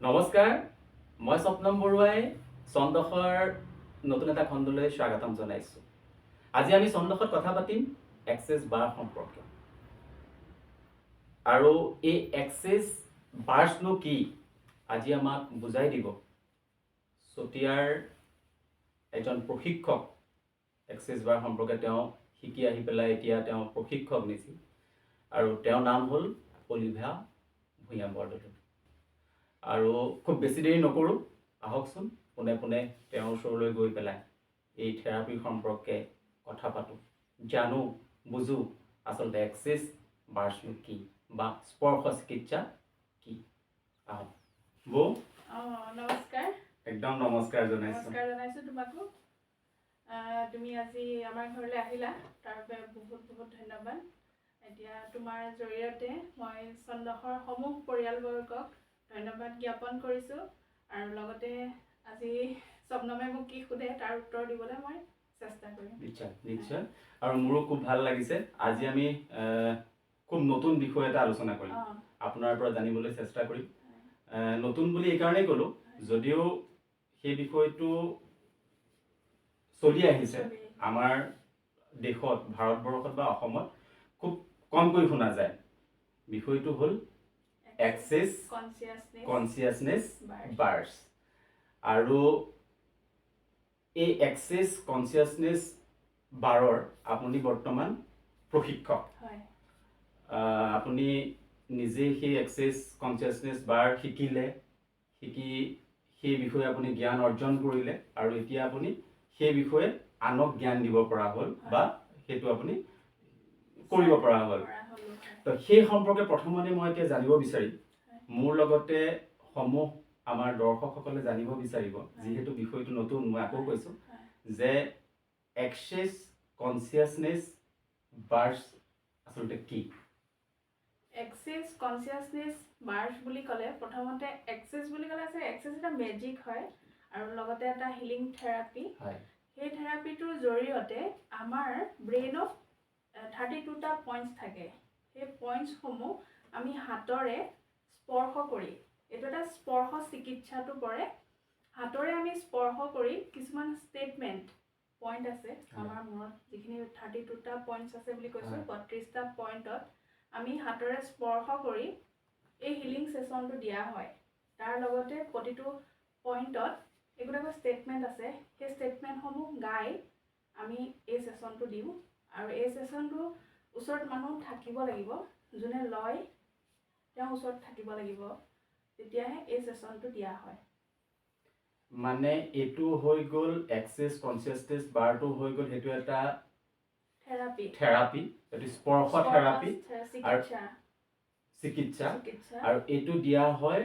নমস্কাৰ, মই স্বপ্নম বৰুৱাই চন্দখৰ নতুন এটা খণ্ডলৈ স্বাগতম জনাইছোঁ। আজি আমি চন্দখত কথা পাতিম এক্সেছ বাৰ সম্পৰ্কে। আৰু এই এক্সেছ বাৰ্ছনো কি আজি আমাক বুজাই দিব চতিয়াৰ এজন প্ৰশিক্ষক। এক্সেছ বাৰ সম্পৰ্কে তেওঁ শিকি আহি পেলাই এতিয়া তেওঁ প্ৰশিক্ষক নিছিল আৰু তেওঁৰ নাম হ'ল অলিভা ভূঞা বৰদলৈ। আৰু খুব বেছি দেৰি নকৰোঁ, আহকচোন পোনে পোনে তেওঁৰ ওচৰলৈ গৈ পেলাই এই থেৰাপিৰ সম্পৰ্কে কথা পাতোঁ, জানো বুজোঁ আচলতে এক্সেছ বাৰ্ছনো কি বা স্পৰ্শ চিকিৎসা কি। আহক বৌ। নমস্কাৰ। একদম নমস্কাৰ জনাইছোঁ। নমস্কাৰ জনাইছোঁ তোমাকো। তুমি আজি আমাৰ ঘৰলৈ আহিলা, তাৰ বাবে বহুত বহুত ধন্যবাদ। এতিয়া তোমাৰ জৰিয়তে মই চন্দখৰ সমূহ পৰিয়ালবৰ্গক ধন্যবাদ জ্ঞাপন কৰিছোঁ আৰু লগতে আজি স্বপ্নমে মোক কি সোধে তাৰ উত্তৰ দিবলৈ মই চেষ্টা কৰিম। নিশ্চয় নিশ্চয়। আৰু মোৰো খুব ভাল লাগিছে আজি আমি খুব নতুন বিষয় এটা আলোচনা কৰিম, আপোনাৰ পৰা জানিবলৈ চেষ্টা কৰিম। নতুন বুলি এইকাৰণেই ক'লোঁ, যদিও সেই বিষয়টো চলি আহিছে আমাৰ দেশত, ভাৰতবৰ্ষত বা অসমত খুব কমকৈ শুনা যায়। বিষয়টো হ'ল এক্সেছ কনচিয়াছনেছ বাৰ্ছ। আৰু এই এক্সেছ কনচিয়াছনেছ বাৰৰ আপুনি বৰ্তমান প্ৰশিক্ষক। আপুনি নিজেই সেই এক্সেছ কনচিয়াছনেছ বাৰ শিকিলে, শিকি সেই বিষয়ে আপুনি জ্ঞান অৰ্জন কৰিলে আৰু এতিয়া আপুনি সেই বিষয়ে আনক জ্ঞান দিব পৰা হ'ল বা সেইটো আপুনি কৰিব পৰা হ'ল। তো সেই সম্পৰ্কে প্ৰথমতে মই এতিয়া জানিব বিচাৰিম, মোৰ লগতে সমূহ আমাৰ দৰ্শকসকলে জানিব বিচাৰিব, যিহেতু বিষয়টো নতুন, মই আকৌ কৈছোঁ যে এক্সেছ কনচিয়াছনেছ বাৰ্ছ আচলতে কি। এক্সেছ কনচিয়াছনেছ বাৰ্ছ বুলি ক'লে প্ৰথমতে এক্সেছ বুলি ক'লে এক্সেছ এটা মেজিক হয় আৰু লগতে এটা হিলিং থেৰাপি। সেই থেৰাপিটোৰ জৰিয়তে আমাৰ ব্ৰেইনত 32টা পইণ্টছ থাকে। সেই পইণ্টছসমূহ আমি হাতৰে স্পৰ্শ কৰি, এইটো এটা স্পৰ্শ চিকিৎসাটো পৰে, হাতৰে আমি স্পৰ্শ কৰি কিছুমান ষ্টেটমেণ্ট পইণ্ট আছে আমাৰ মূৰত, যিখিনি 32টা পইণ্টছ আছে বুলি কৈছোঁ, 32টা পইণ্টত আমি হাতৰে স্পৰ্শ কৰি এই হিলিং ছেশ্যনটো দিয়া হয়। তাৰ লগতে প্ৰতিটো পইণ্টত এইবিলাক ষ্টেটমেণ্ট আছে, সেই ষ্টেটমেণ্টসমূহ গাই আমি এই ছেশ্যনটো দিওঁ। আৰু এই ছেশ্যনটো ওচৰত মানুহ থাকিব লাগিব, যোনে লয় তেওঁ ওচৰত থাকিব লাগিব, তেতিয়াহে এই ছেশ্যনটো দিয়া হয়। মানে এইটো হৈ গ'ল এক্সেছ কনচিয়াছনেছ বাৰটো হৈ গ'ল সেইটো এটা থেৰাপি, এইটো স্পৰ্শ থেৰাপি আৰু চিকিৎসা। আৰু এইটো দিয়া হয়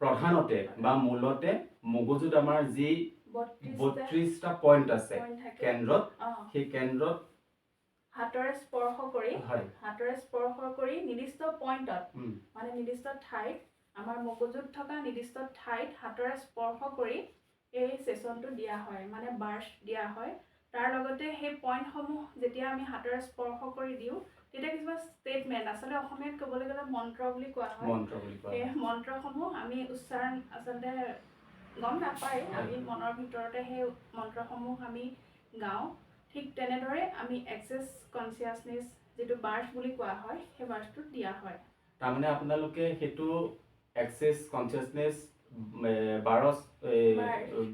প্ৰধানতে বা মূলতে মগজুত আমাৰ যি 32টা পইণ্ট আছে কেন্দ্ৰত, সেই কেন্দ্ৰত হাতৰে স্পৰ্শ কৰি নিৰ্দিষ্ট পইণ্টত, মানে নিৰ্দিষ্ট ঠাইত, আমাৰ মগজুত থকা নিৰ্দিষ্ট ঠাইত হাতৰে স্পৰ্শ কৰি এই ছেশ্যনটো দিয়া হয়, মানে বাৰ্ছ দিয়া হয়। তাৰ লগতে সেই পইণ্টসমূহ যেতিয়া আমি হাতৰে স্পৰ্শ কৰি দিওঁ, তেতিয়া কিছুমান ষ্টেটমেণ্ট, আচলতে অসমীয়াত ক'বলৈ গ'লে মন্ত্ৰ বুলি কোৱা হয়, সেই মন্ত্ৰসমূহ আমি উচ্চাৰণ আচলতে গম নাপায়, আমি মনৰ ভিতৰতে সেই মন্ত্ৰসমূহ আমি গাওঁ। ঠিক তেনেদৰে আমি এক্সেছ কনচিয়াছনেছ যিটো বাৰ্ছ বুলি কোৱা হয়, সেই বাৰ্ছটো দিয়া হয়। তাৰমানে আপোনালোকে সেইটো এক্সেছ কনচিয়াছনেছ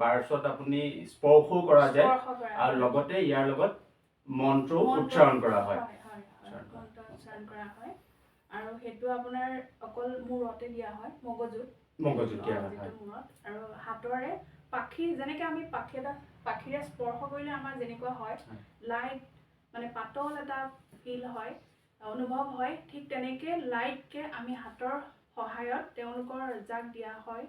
বাৰ্ছত আপুনি স্পৰ্শও কৰা যায় আৰু লগতে ইয়াৰ লগত মন্ত্ৰও উচ্চাৰণ কৰা হয়। মন্ত্ৰ উচ্চাৰণ কৰা হয় আৰু সেইটো আপোনাৰ অকল মূৰতে দিয়া হয়, মগজুত দিয়া হয় মূৰত। আৰু হাতৰে পাখি, যেনেকৈ আমি পাখিৰে স্পৰ্শ কৰিলে আমাৰ যেনেকুৱা হয়, লাইট মানে পাতল এটা ফিল হয়, অনুভৱ হয়, ঠিক তেনেকৈ লাইটকৈ আমি হাতৰ সহায়ত তেওঁলোকৰ যাক দিয়া হয়,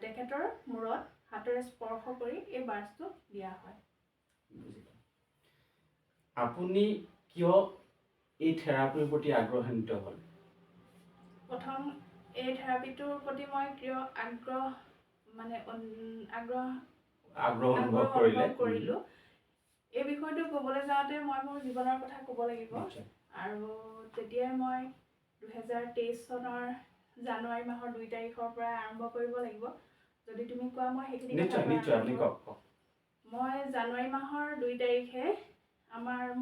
তেখেতৰ মূৰত হাতেৰে স্পৰ্শ কৰি এই বাৰ্ছটো দিয়া হয়। আপুনি কিয় এই থেৰাপিৰ প্ৰতি আগ্ৰহান্বিত হ'ল? প্ৰথম এই থেৰাপিটোৰ প্ৰতি মই কিয় আগ্ৰহ অনুভৱ কৰিলোঁ, এই বিষয়টো ক'বলৈ যাওঁতে মই মোৰ জীৱনৰ কথা ক'ব লাগিব। আৰু তেতিয়াই মই 2023 চনৰ জানুৱাৰী মাহৰ 2 তাৰিখৰ পৰা আৰম্ভ কৰিব লাগিব যদি তুমি কোৱা মই সেইখিনি নিশ্চয় নিশ্চয় আপুনি কওক মই জানুৱাৰী মাহৰ 2 তাৰিখে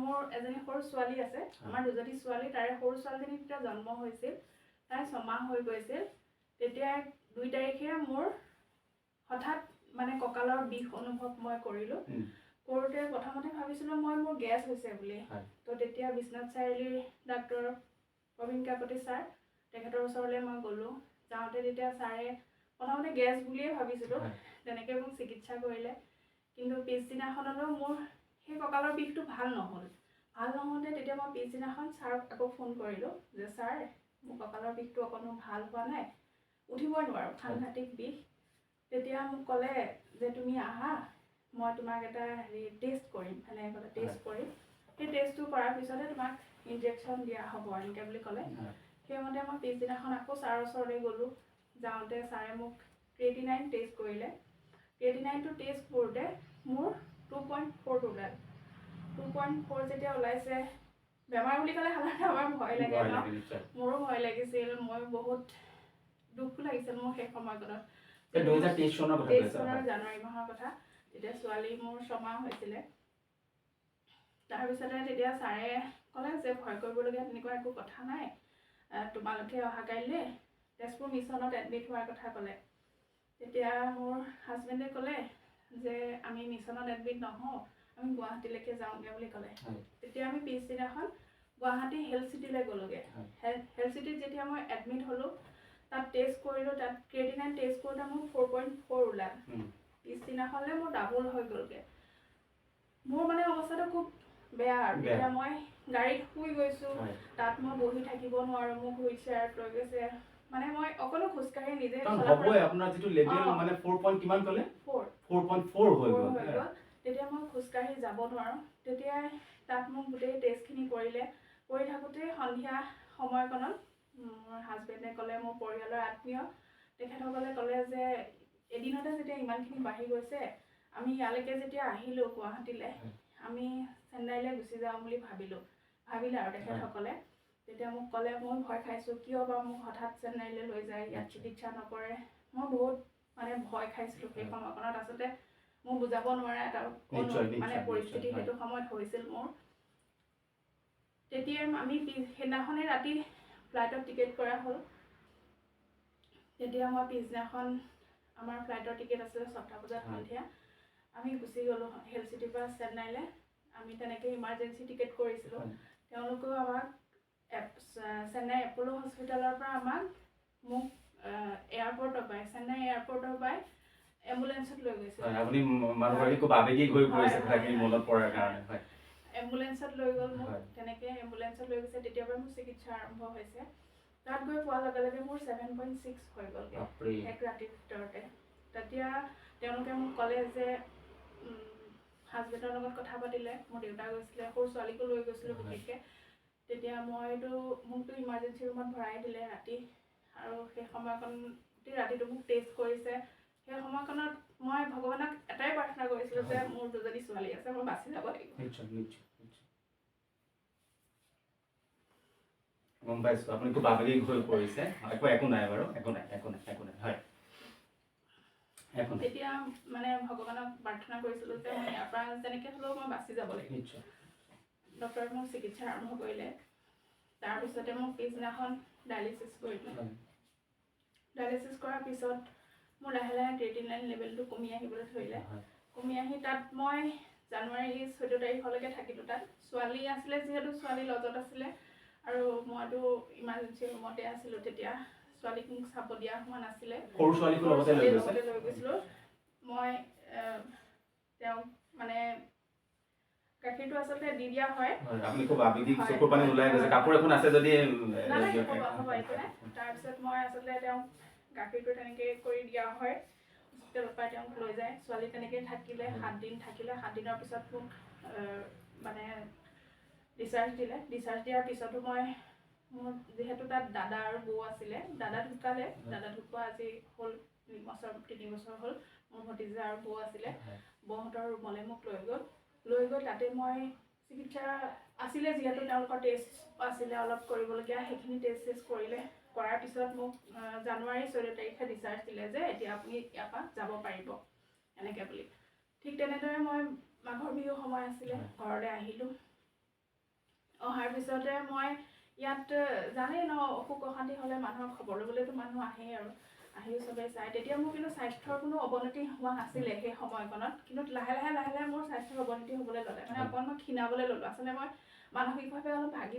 মোৰ এজনী সৰু ছোৱালী আছে আমাৰ দুজনী ছোৱালী তাৰে সৰু ছোৱালীজনী তেতিয়া জন্ম হৈছিল তাই 6 মাহ হৈ গৈছিল তেতিয়া 2 তাৰিখে মোৰ হঠাৎ মানে কঁকালৰ বিষ অনুভৱ মই কৰিলোঁ কৰোঁতে প্ৰথমতে ভাবিছিলোঁ মোৰ গেছ হৈছে বুলি তো তেতিয়া বিশ্বনাথ চাৰিআলিৰ ডাক্তৰ প্ৰবীণ কাকতি ছাৰ তেখেতৰ ওচৰলৈ মই গ'লোঁ যাওঁতে তেতিয়া ছাৰে প্ৰথমতে গেছ বুলিয়ে ভাবিছিলোঁ তেনেকৈ মোক চিকিৎসা কৰিলে কিন্তু পিছদিনাখনলৈও মোৰ সেই কঁকালৰ বিষটো ভাল নহওঁতে তেতিয়া মই পিছদিনাখন ছাৰক আকৌ ফোন কৰিলোঁ যে ছাৰ মোৰ কঁকালৰ বিষটো অকণো ভাল হোৱা নাই উঠিবই নোৱাৰোঁ সাংঘাতিক বিষ তেতিয়া মোক ক'লে যে তুমি আহা মই তোমাক এটা টেষ্ট কৰিম এনেকৈ ক'লে টেষ্ট কৰিম সেই টেষ্টটো কৰাৰ পিছতে তোমাক ইনজেকশ্যন দিয়া হ'ব এনেকৈ বুলি ক'লে সেইমতে মই পিছদিনাখন আকৌ ছাৰৰ ওচৰলৈ গ'লোঁ যাওঁতে ছাৰে মোক ক্ৰিয়েটিনাইন টেষ্ট কৰিলে ক্ৰিয়েটিনাইনটো টেষ্ট কৰোঁতে মোৰ 2.4 ওলাল 2.4 যেতিয়া ওলাইছে বেমাৰ বুলি ক'লে সাধাৰণতে আমাৰ ভয় লাগে ন মোৰো ভয় লাগিছিল মই বহুত দুখো লাগিছিল মোৰ সেই সময়কণত 2023 চনৰ জানুৱাৰী মাহৰ কথা তেতিয়া ছোৱালী মোৰ 6 মাহ হৈছিলে তাৰপিছতে তেতিয়া ছাৰে ক'লে যে ভয় কৰিবলগীয়া তেনেকুৱা একো কথা নাই তোমালোকে অহাকাইলৈ তেজপুৰ মিছনত এডমিট হোৱাৰ কথা ক'লে তেতিয়া মোৰ হাজবেণ্ডে ক'লে যে আমি মিছনত এডমিট নহওঁ আমি গুৱাহাটীলৈকে যাওঁগৈ বুলি ক'লে তেতিয়া আমি পিছদিনাখন গুৱাহাটী হেল্থ চিটিলৈ গ'লোগৈ হেল্থ চিটিত যেতিয়া মই এডমিট হ'লোঁ তাত টেষ্ট কৰিলোঁ তাত ক্ৰিয়েটিনাইন টেষ্ট কৰোঁতে মোৰ 4.4 ওলাল পিছদিনাখনলৈ মোৰ ডাবল হৈ গ'লগৈ মোৰ মানে অৱস্থাটো খুব বেয়া আৰু তেতিয়া মই গাড়ীত শুই গৈছোঁ তাত মই বহি থাকিব নোৱাৰোঁ মোক হুইল চেয়াৰত লৈ গৈছে মানে মই অকলো খোজকাঢ়ি নিজে হ'বই আপোনাৰ যিটো লেভেল মানে 4 কিমান ক'লে 4.4 হৈ গ'ল তেতিয়া মই খোজকাঢ়ি যাব নোৱাৰোঁ তেতিয়া তাত মোক গোটেই টেষ্টখিনি কৰি থাকোঁতে সন্ধিয়া সময়কণত মোৰ হাজবেণ্ডে ক'লে মোৰ পৰিয়ালৰ আত্মীয় তেখেতসকলে ক'লে যে এদিনতে যেতিয়া ইমানখিনি বাঢ়ি গৈছে আমি ইয়ালৈকে যেতিয়া আহিলোঁ গুৱাহাটীলৈ আমি চেন্নাইলৈ গুচি যাওঁ বুলি ভাবিলে আৰু তেখেতসকলে তেতিয়া মোক ক'লে মই ভয় খাইছোঁ কিয় বা মোক হঠাৎ চেন্নাইলৈ লৈ যায় ইয়াত চিকিৎসা নকৰে মই বহুত মানে ভয় খাইছিলোঁ সেই সময়কণত আচলতে মোক বুজাব নোৱাৰা এটা মানে পৰিস্থিতি সেইটো সময়ত হৈছিল মোৰ তেতিয়া আমি সেইদিনাখনেই ৰাতি ফ্লাইটত টিকেট কৰা হ'ল তেতিয়া মই পিছদিনাখন আমাৰ ফ্লাইটৰ টিকেট আছিলে 6টা বজাত সন্ধিয়া আমি গুচি গ'লোঁ হেল্থ চিটিৰ পৰা চেন্নাইলৈ আমি তেনেকৈ ইমাৰ্জেঞ্চি টিকেট কৰিছিলোঁ তেওঁলোকেও আমাক চেন্নাই এপ'লো হস্পিটেলৰ পৰা মোক এয়াৰপৰ্টৰ পৰাই চেন্নাই এয়াৰপৰ্টৰ পৰাই এম্বুলেঞ্চত লৈ গৈছিল আপুনি মানুহগৰাকী খুব আৱেগিক হৈ পৰিছে কথাখিনি মনত পৰাৰ কাৰণে এম্বুলেঞ্চত লৈ গ'ল মোক তেনেকৈ এম্বুলেঞ্চত লৈ গৈছে তেতিয়াৰ পৰা মোৰ চিকিৎসা আৰম্ভ হৈছে তাত গৈ পোৱাৰ লগে লগে মোৰ 7.6 হৈ গ'লগৈ এক ৰাতিৰ ভিতৰতে তেতিয়া তেওঁলোকে মোক ক'লে যে হাজবেণ্ডৰ লগত কথা পাতিলে মোৰ দেউতা গৈছিলে সৰু ছোৱালীকো লৈ গৈছিলোঁ বিশেষকৈ তেতিয়া মোকতো ইমাৰ্জেঞ্চি ৰুমত ভৰাই দিলে ৰাতি আৰু সেই সময়কণ গোটেই ৰাতিটো মোক টেষ্ট কৰিছে সেই সময়কণত মই ভগৱানক এটাই প্ৰাৰ্থনা কৰিছিলোঁ যে মোৰ দুজনী ছোৱালী আছে মই বাচি যাব লাগিব গম পাইছোঁ আপুনি খুব আৱেগিক হৈ পৰিছে একো নাই বাৰু একো নাই হয় তেতিয়া মানে ভগৱানক প্ৰাৰ্থনা কৰিছিলোঁ যে মই ইয়াৰ পৰা যেনেকৈ হ'লেও মই বাচি যাব লাগিব ডক্টৰে মোক চিকিৎসা আৰম্ভ কৰিলে তাৰপিছতে মোক পিছদিনাখন ডায়েলিচিছ কৰিলে ডায়েলিচিছ কৰাৰ পিছত মোৰ লাহে লাহে ক্ৰিয়েটিনাইন লেভেলটো কমি আহিবলৈ ধৰিলে কমি আহি তাত মই জানুৱাৰী 14 তাৰিখলৈকে থাকিলোঁ তাত ছোৱালী আছিলে যিহেতু ছোৱালী লজত আছিলে আৰু মইতো ইমাৰ্জেঞ্চি ৰুমতে আছিলোঁ তেতিয়া ছোৱালীক মোক চাব দিয়া হোৱা নাছিলে সৰু ছোৱালীকো লগতে লৈ গৈছিলোঁ মই তেওঁক মানে গাখীৰটো আচলতে দি দিয়া হয় আপুনি খুব আৱেগিক চকুৰ পানী ওলাই গৈছে কাপোৰ এখন আছে যদি তাৰপিছত মই আচলতে তেওঁক গাখীৰটো তেনেকৈ কৰি দিয়া হয় হস্পিটেলৰ পৰা তেওঁক লৈ যায় ছোৱালী তেনেকৈ থাকিলে 7 দিন থাকিলে 7 দিনৰ পিছত মোক মানে ডিচাৰ্জ দিয়াৰ পিছতো মই মোৰ যিহেতু তাত দাদা আৰু বৌ আছিলে দাদা ঢুকালে দাদা ঢুকুৱা আজি হ'ল 3 বছৰ হ'ল মোৰ ভতিজা আৰু বৌ আছিলে বৌহঁতৰ ৰুমলৈ মোক লৈ গৈ তাতে মই চিকিৎসা আছিলে যিহেতু তেওঁলোকৰ টেষ্ট আছিলে অলপ কৰিবলগীয়া সেইখিনি টেষ্ট কৰিলে কৰাৰ পিছত মোক জানুৱাৰী 14 তাৰিখে ডিচাৰ্জ দিলে যে এতিয়া আপুনি ইয়াৰ পৰা যাব পাৰিব এনেকৈ বুলি। ঠিক তেনেদৰে মই মাঘৰ বিহু সময় আছিলে, ঘৰলৈ আহিলোঁ। অহাৰ পিছতে মই ইয়াত জানেই ন, অসুখ অশান্তি হ'লে মানুহৰ খবৰ ল'বলৈতো মানুহ আহেই আৰু আহি চবেই চায়। তেতিয়া মোৰ কিন্তু স্বাস্থ্যৰ কোনো অৱনতি হোৱা নাছিলে সেই সময়কণত, কিন্তু লাহে লাহে মোৰ স্বাস্থ্যৰ অৱনতি হ'বলৈ ল'লে, মানে অকণমান ক্ষীণাবলৈ ল'লোঁ। আচলতে মই মানসিকভাৱে অলপ ভাগি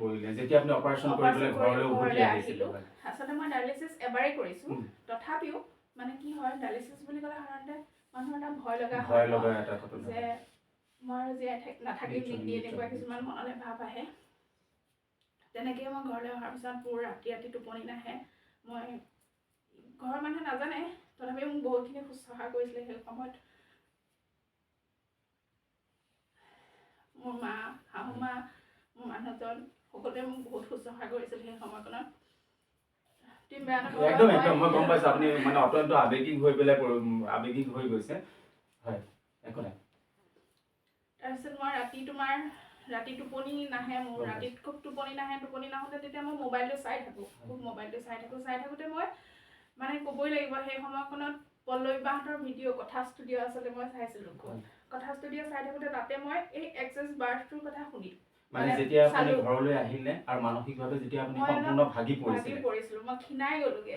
পৰিলোঁ যেতিয়া আপুনি অপাৰেশ্যন কৰিবলৈ ঘৰলৈ আহিলোঁ। আচলতে মই ডায়েলিচিছ এবাৰেই কৰিছোঁ, তথাপিও মানে কি হয়, ডায়েলিচিছ বুলি ক'লে সাধাৰণতে মানুহৰ এটা ভয় লগা যে মই জীয়াই নাথাকিম নেকি, এনেকুৱা কিছুমান মনলৈ ভাৱ আহে। তেনেকৈ মই ঘৰলৈ অহাৰ পিছত মোৰ ৰাতি টোপনি নাহে। মই ঘৰৰ মানুহে নাজানে, তথাপিও মোক বহুতখিনি শুশ্ৰূষা কৰিছিলে সেই সময়ত। মোৰ মা, শাহু মা, মোৰ মানুহজন সকলোৱে মোক বহুত শুশ্ৰূষা কৰিছিল সেই সময়কণত। একদম মই গম পাইছোঁ আপুনি মানে অত্যন্ত আৱেগিক হৈ গৈছে। হয়, একো নাই। তাৰপিছত মই ৰাতি টোপনি নাহে মোৰ, ৰাতিত খুব টোপনি নাহোঁতে তেতিয়া মই মোবাইলটো চাই থাকোঁ, থাকোঁতে মই মানে ক'বই লাগিব সেই সময়খনত পল্লৱী বাহঁতৰ ভিডিঅ' কথা ষ্টুডিঅ' আচলতে মই চাইছিলোঁ। কথা ষ্টুডিঅ' চাই থাকোঁতে তাতে মই এই এক্সেছ বাৰ্থটোৰ কথা শুনিলোঁ। মানে যেতিয়া আপুনি ঘৰলৈ আহিলে আৰু মানসিকভাৱে যেতিয়া আপুনি সম্পূৰ্ণ ভাগি পৰিছিলোঁ, মই ক্ষীণাই গ'লোগে।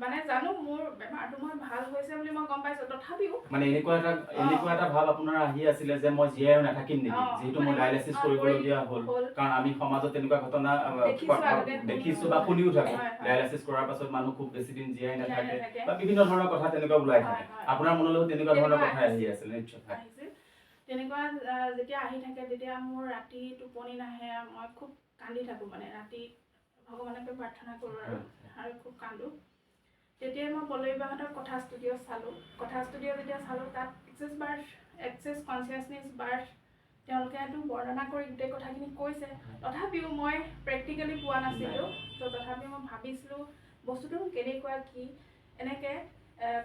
মানে জানো মোৰ বেমাৰটো মই ভাল হৈছে বুলি মই গম পাইছোঁ, তথাপিও মানে এনেকুৱা এটা ভাৱ আপোনাৰ আহি আছিলে যে মই জীয়াই নাথাকিম নেকি, যিহেতু মই ডায়েলিচিছ কৰিবলগীয়া হ'ল। কাৰণ আমি সমাজত তেনেকুৱা ঘটনা দেখিছোঁ বা শুনিও থাকোঁ, ডায়েলিচিছ কৰাৰ পাছত মানুহ খুব বেছি দিন জীয়াই নাথাকে বা বিভিন্ন ধৰণৰ কথা তেনেকুৱা ওলাই থাকে। আপোনাৰ মনলৈও তেনেকুৱা ধৰণৰ কথা আহি আছিল নিশ্চয়? তেনেকুৱা যেতিয়া আহি থাকে তেতিয়া মোৰ ৰাতি টোপনি নাহে, মই খুব কান্দি থাকোঁ, মানে ৰাতি ভগৱানকে প্ৰাৰ্থনা কৰোঁ আৰু খুব কান্দোঁ। তেতিয়াই মই পল্লৱী বাহঁতৰ কথা ষ্টুডিঅ' চালোঁ। কথা ষ্টুডিঅ' যেতিয়া চালোঁ, তাত এক্সেছ কনচিয়াছনেছ বাৰ্থ তেওঁলোকেতো বৰ্ণনা কৰি গোটেই কথাখিনি কৈছে। তথাপিও মই প্ৰেক্টিকেলি পোৱা নাছিলোঁ, তথাপিও মই ভাবিছিলোঁ বস্তুটো কেনেকুৱা কি এনেকৈ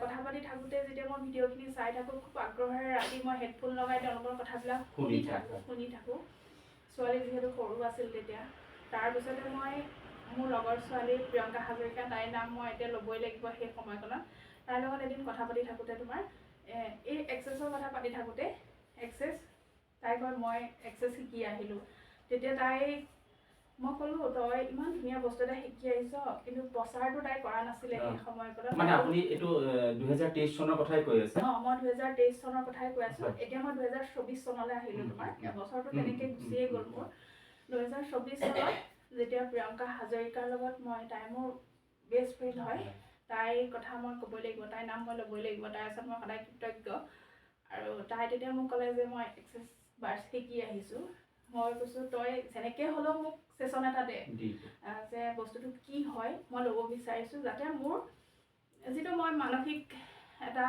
কথা পাতি থাকোঁতে যেতিয়া মই ভিডিঅ'খিনি চাই থাকোঁ, খুব আগ্ৰহেৰে ৰাতি মই হেডফোন লগাই তেওঁলোকৰ কথাবিলাক শুনি থাকোঁ। ছোৱালী যিহেতু সৰু আছিল তেতিয়া। তাৰপিছতে মই মোৰ লগৰ ছোৱালী প্ৰিয়ংকা হাজৰিকা, তাইৰ নাম মই এতিয়া ল'বই লাগিব সেই সময়কণত। তাইৰ লগত এদিন কথা পাতি থাকোঁতে এই এক্সেছৰ কথা পাতি থাকোঁতে তাই কয় মই এক্সেছ শিকি আহিলোঁ। তেতিয়া মই ক'লোঁ তই ইমান ধুনীয়া বস্তু এটা শিকি আহিছ, কিন্তু প্ৰচাৰটো তাই কৰা নাছিলে সেই সময়কণত। মানে আপুনি এইটো 2023 চনৰ কথাই কৈ আছে? মই 2023 চনৰ কথাই কৈ আছোঁ। এতিয়া মই 2024 চনলৈ আহিলোঁ। এবছৰটো তেনেকৈ গুচিয়ে গ'ল মোৰ। 2024 চনত যেতিয়া প্ৰিয়ংকা হাজৰিকাৰ লগত তাই মোৰ বেষ্ট ফ্ৰেণ্ড হয়, তাইৰ কথা মই ক'বই লাগিব, তাইৰ নাম মই ল'বই লাগিব, তাইৰ ওচৰত মই সদায় কৃতজ্ঞ। আৰু তাই তেতিয়া মোক ক'লে যে মই এক্সেছ বাৰ্থ শিকি আহিছোঁ। মই কৈছোঁ তই যেনেকৈ হ'লেও মোক ছেশ্যন এটা দে, যে বস্তুটো কি হয় মই ল'ব বিচাৰিছোঁ, যাতে মোৰ যিটো মই মানসিক এটা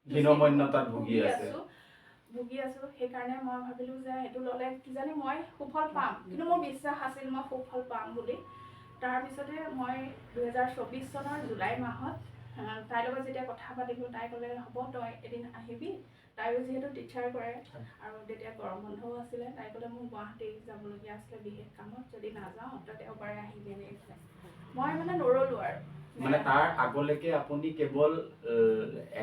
হীনমন্যতাত ভুগি আছোঁ, সেইকাৰণে মই ভাবিলোঁ যে সেইটো ল'লে কিজানি মই সুফল পাম, কিন্তু মোৰ বিশ্বাস আছিল মই সুফল পাম বুলি। তাৰপিছতে মই 2024 চনৰ জুলাই মাহত তাইৰ লগত যেতিয়া কথা পাতিলোঁ, তাই ক'লে হ'ব তই এদিন আহিবি। তাইও যিহেতু টিচাৰ কৰে আৰু তেতিয়া গৰম বন্ধও আছিলে, তাই ক'লে মোক গুৱাহাটী যাবলগীয়া আছিলে বিশেষ কামত, যদি নাযাওঁ তই দেওবাৰে আহিবি এনেকৈ ক'লে। মই মানে নৰলোঁ আৰু। মানে তাৰ আগলৈকে আপুনি কেৱল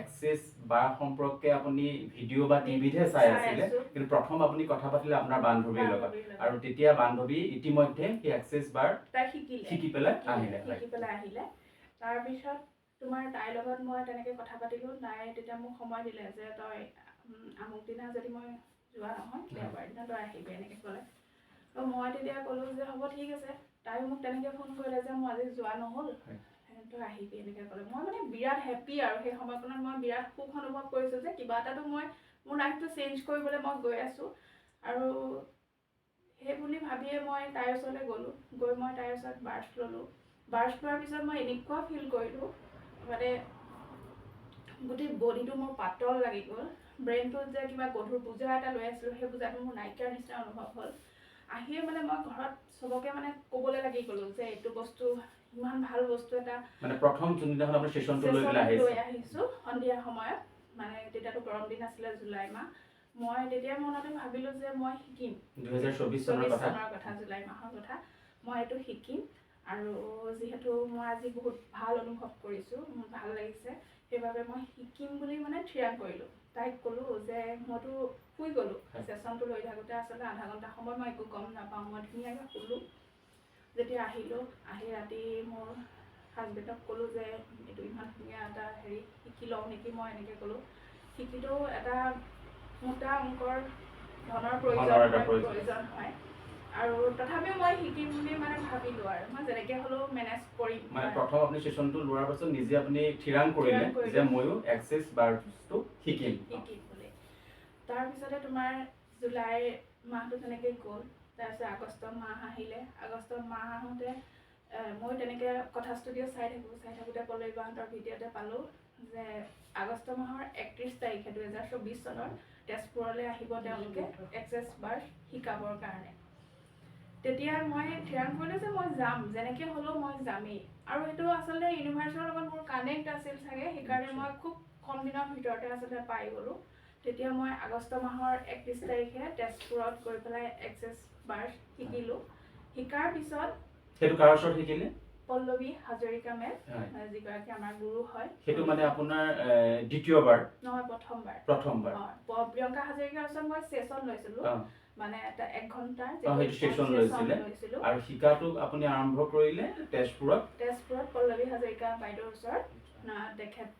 এক্সেছ বাৰ সম্পৰ্কে আপুনি ভিডিঅ' বা টিভিতহে চাই আছিলে, কিন্তু প্ৰথম আপুনি কথা পাতিলে আপোনাৰ বান্ধৱীৰ লগত, আৰু তেতিয়া বান্ধৱী ইতিমধ্যে সেই এক্সেছ বাৰ শিকি পেলাই আহিলে। তাৰপিছত তাইৰ লগত মই তেনেকৈ কথা পাতিলোঁ। তাই তেতিয়া মোক সময় দিলে যে তই আমুক দিনা যদি মই যোৱা নহয়, দেওবাৰ দিনা তই আহিবি এনেকৈ ক'লে। তো মই তেতিয়া ক'লোঁ যে হ'ব ঠিক আছে। তাইও মোক তেনেকৈ ফোন কৰিলে যে মই আজি যোৱা নহ'ল, তই আহিবি এনেকৈ ক'লে। মই মানে বিৰাট হেপ্পী আৰু সেই সময়কণত মই বিৰাট সুখ অনুভৱ কৰিছোঁ যে কিবা এটাতো মই মোৰ লাইফটো চেঞ্জ কৰিবলৈ মই গৈ আছোঁ। আৰু সেই বুলি ভাবিয়ে মই তাইৰ ওচৰলৈ গ'লোঁ, গৈ মই তাইৰ ওচৰত বাৰ্থ ল'লোঁ। বাৰ্থ লোৱাৰ পিছত মই এনেকুৱা ফিল কৰিলোঁ, মানে গোটেই বডিটো মোৰ পাতল লাগি গ'ল, ব্ৰেইনটোত যে কিবা গধুৰ বোজা এটা লৈ আছিলোঁ, সেই বোজাটো মোৰ নাইকিয়াৰ নিচিনা অনুভৱ হ'ল। আহিয়ে মানে মই ঘৰত চবকে মানে ক'বলৈ লাগি গ'লোঁ যে এইটো বস্তু ইমান ভাল বস্তু এটা মানে প্ৰথম যোনদিনাখন আপুনি ছেশ্যনটো লৈ আহিছোঁ সন্ধিয়া সময়ত, মানে তেতিয়াতো গৰম দিন আছিলে, জুলাই মাহ। মই তেতিয়া মনতে ভাবিলোঁ যে মই শিকিম, 2024 চনৰ কথা, জুলাই মাহৰ কথা, মই এইটো শিকিম আৰু যিহেতু মই আজি বহুত ভাল অনুভৱ কৰিছোঁ, মোৰ ভাল লাগিছে, সেইবাবে মই শিকিম বুলি মানে থিৰাং কৰিলোঁ। তাইক ক'লোঁ যে মইতো শুই গ'লোঁ, ছেশ্যনটো লৈ থাকোঁতে আচলতে আধা ঘণ্টা সময় মই একো গম নাপাওঁ, মই ধুনীয়াকৈ শুলোঁ। যেতিয়া আহিলোঁ, আহি ৰাতি মোৰ হাজবেণ্ডক ক'লোঁ যে এইটো ইমান ধুনীয়া এটা শিকি লওঁ নেকি, মই এনেকৈ ক'লোঁ। শিকিলেও এটা মোটা অংকৰ ধনৰ প্ৰয়োজন হয়, আৰু তথাপিও মই শিকিম বুলি মানে ভাবিলোঁ, আৰু মই যেনেকৈ হ'লেও মেনেজ কৰিম। মানে প্ৰথম আপুনি ছেশ্যনটো লোৱাৰ পাছত নিজে আপুনি থিৰাং কৰিলে যে ময়ো এক্সেছ বাৰটো শিকিম বুলি। তাৰপিছতে তোমাৰ জুলাই মাহটো তেনেকৈ গ'ল। তাৰপিছত আগষ্ট মাহ আহিলে। আগষ্ট মাহ আহোঁতে মই তেনেকৈ কথা ষ্টুডিঅ' চাই থাকোঁতে পল্লৱী বাহঁতৰ ভিডিঅ'তে পালোঁ যে আগষ্ট মাহৰ 31 তাৰিখে 2024 চনৰ তেজপুৰলৈ আহিব তেওঁলোকে এক্সেছ বাৰ শিকাবৰ কাৰণে। তেতিয়া মই থিৰাং কৰিলোঁ যে মই যাম, যেনেকৈ হ'লেও মই যামেই। আৰু সেইটো আচলতে ইউনিভাৰ্ছৰ লগত মোৰ কানেক্ট আছিল চাগে, সেইকাৰণে মই খুব কম দিনৰ ভিতৰতে আচলতে পাই গ'লোঁ। তেতিয়া মই আগষ্ট মাহৰ 31 তাৰিখে তেজপুৰত গৈ পেলাই এক্সেছ বাৰ শিকিলোঁ। শিকাৰ পিছত সেইটো কাৰ ওচৰত শিকিলে? পল্লৱী হাজৰিকা মেম, যিগৰাকী আমাৰ গুৰু হয়। সেইটো মানে আপোনাৰ দ্বিতীয়বাৰ নহয়, প্ৰথমবাৰ। প্ৰিয়ংকা হাজৰিকাৰ ওচৰত মই ছেশ্যন লৈছিলোঁ, মানে এটা 1 ঘণ্টাৰ ছেশ্যন লৈছিলে। আৰু শিকাটো আপুনি আৰম্ভ কৰিলে তেজপুৰত পল্লৱী হাজৰিকা বাইদেউৰ ওচৰত। তেখেত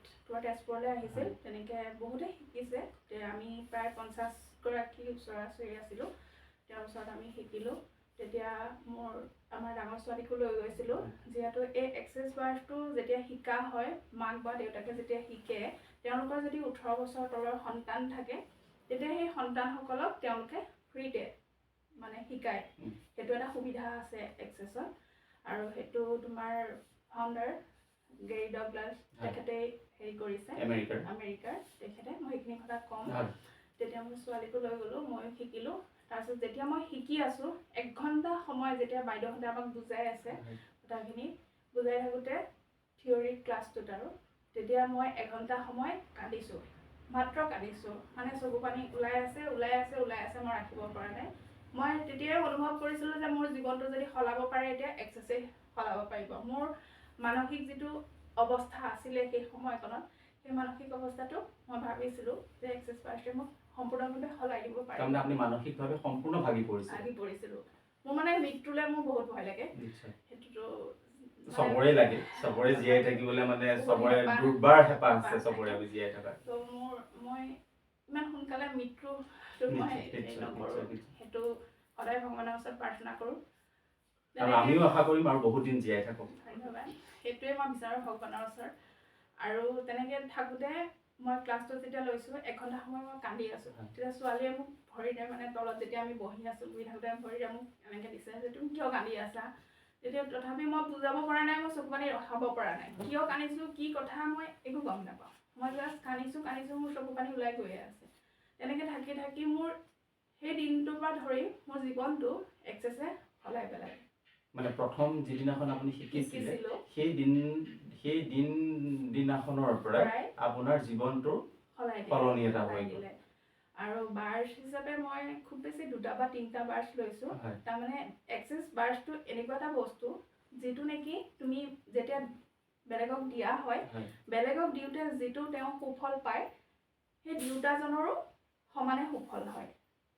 তেজপুৰলৈ আহিছিল, তেনেকৈ বহুতে শিকিছে। আমি প্ৰায় 50 গৰাকী ওচৰা-ওচৰি আছিলোঁ, তেওঁৰ ওচৰত আমি শিকিলোঁ। তেতিয়া আমাৰ ডাঙৰ ছোৱালীকো লৈ গৈছিলোঁ, যিহেতু এই এক্সেছ বাৰটো যেতিয়া শিকা হয়, মাক বা দেউতাকে যেতিয়া শিকে, তেওঁলোকৰ যদি 18 বছৰ তলৰ সন্তান থাকে, তেতিয়া সেই সন্তানসকলক তেওঁলোকে ফ্ৰীতে মানে শিকায়। সেইটো এটা সুবিধা আছে এক্সেছত। আৰু সেইটো তোমাৰ ফাউণ্ডাৰ গেৰী ডগলাছ তেখেতে কৰিছে, আমেৰিকাৰ তেখেতে। মই সেইখিনি কথা ক'ম। তেতিয়া মই ছোৱালীকো লৈ গ'লোঁ, ময়ো শিকিলোঁ। তাৰপিছত যেতিয়া মই শিকি আছোঁ, 1 ঘণ্টা সময় যেতিয়া বাইদেউহঁতে আমাক বুজাই আছে, কথাখিনি বুজাই থাকোঁতে থিয়ৰী ক্লাছটোত, আৰু তেতিয়া মই 1 ঘণ্টা সময় কান্দিছোঁ, মাত্ৰ কান্দিছোঁ। মানে চকু পানী ওলাই আছে, মই ৰাখিব পৰা নাই। মই তেতিয়াই অনুভৱ কৰিছিলোঁ যে মোৰ জীৱনটো যদি সলাব পাৰে, এতিয়া এক্সেছেই সলাব পাৰিব। মোৰ মানসিক যিটো অৱস্থা আছিলে সেই সময়কণত, সেই মানসিক অৱস্থাটো মই ভাবিছিলোঁ যে এক্সেছ বাৰটোৱে মোক সম্পূৰ্ণভাৱে সলাই দিব পাৰে। তাৰমানে আপুনি মানসিকভাৱে সম্পূৰ্ণ ভাগি পৰিছিলোঁ। মোৰ মানে মৃত্যুলৈ মোৰ বহুত ভয় লাগে। সেইটোতো চবৰে লাগে, চবৰে জীয়াই থাকিবলৈ মানে চবৰে দুৰ্বাৰ হেঁপাহ আছে চবৰে জীয়াই থকা। মই ইমান সোনকালে মৃত্যুটো মই নকৰোঁ, সেইটো সদায় ভগৱানৰ ওচৰত প্ৰাৰ্থনা কৰোঁ। আৰু আমিও আশা কৰিম আৰু বহুত দিন জীয়াই থাকক। ধন্যবাদ। সেইটোৱে মই বিচাৰোঁ ভগৱানৰ ওচৰত। আৰু তেনেকৈ থাকোঁতে মই ক্লাছটো যেতিয়া লৈছোঁ, 1 ঘণ্টা সময় মই কান্দি আছোঁ। তেতিয়া ছোৱালীয়ে মোক ভৰিৰে, মানে তলত যেতিয়া আমি বহি থাকোঁতে ভৰিৰে মোক এনেকৈ দিছে যে তুমি কিয় কান্দি আছা? তেতিয়া তথাপি মই বুজাব পৰা নাই, মই চকু পানী ৰখাব পৰা নাই। কিয় কান্দিছোঁ, কি কথা, মই একো গম নাপাওঁ। মই জাষ্ট কান্দিছোঁ, মোৰ চকু পানী ওলাই গৈয়ে আছে। তেনেকৈ থাকি মোৰ সেই দিনটোৰ পৰা ধৰি মোৰ জীৱনটো এক্সেছে সলাই পেলালে। মানে প্ৰথম যিদিনাখন আপুনি শিকিছিলে, সেই দিনাখনৰ পৰাই আপোনাৰ জীৱনটো সলনি এটা হৈ গ'ল। আৰু বাৰ্ছ হিচাপে মই খুব বেছি 2টা বা 3টা বাৰ্ছ লৈছোঁ। তাৰমানে এক্সেছ বাৰ্ছটো এনেকুৱা এটা বস্তু যিটো নেকি তুমি যেতিয়া বেলেগক দিয়া হয়, বেলেগক দিওঁতে যিটো তেওঁ সুফল পায়, সেই দিওঁতাজনৰো সমানে সুফল হয়।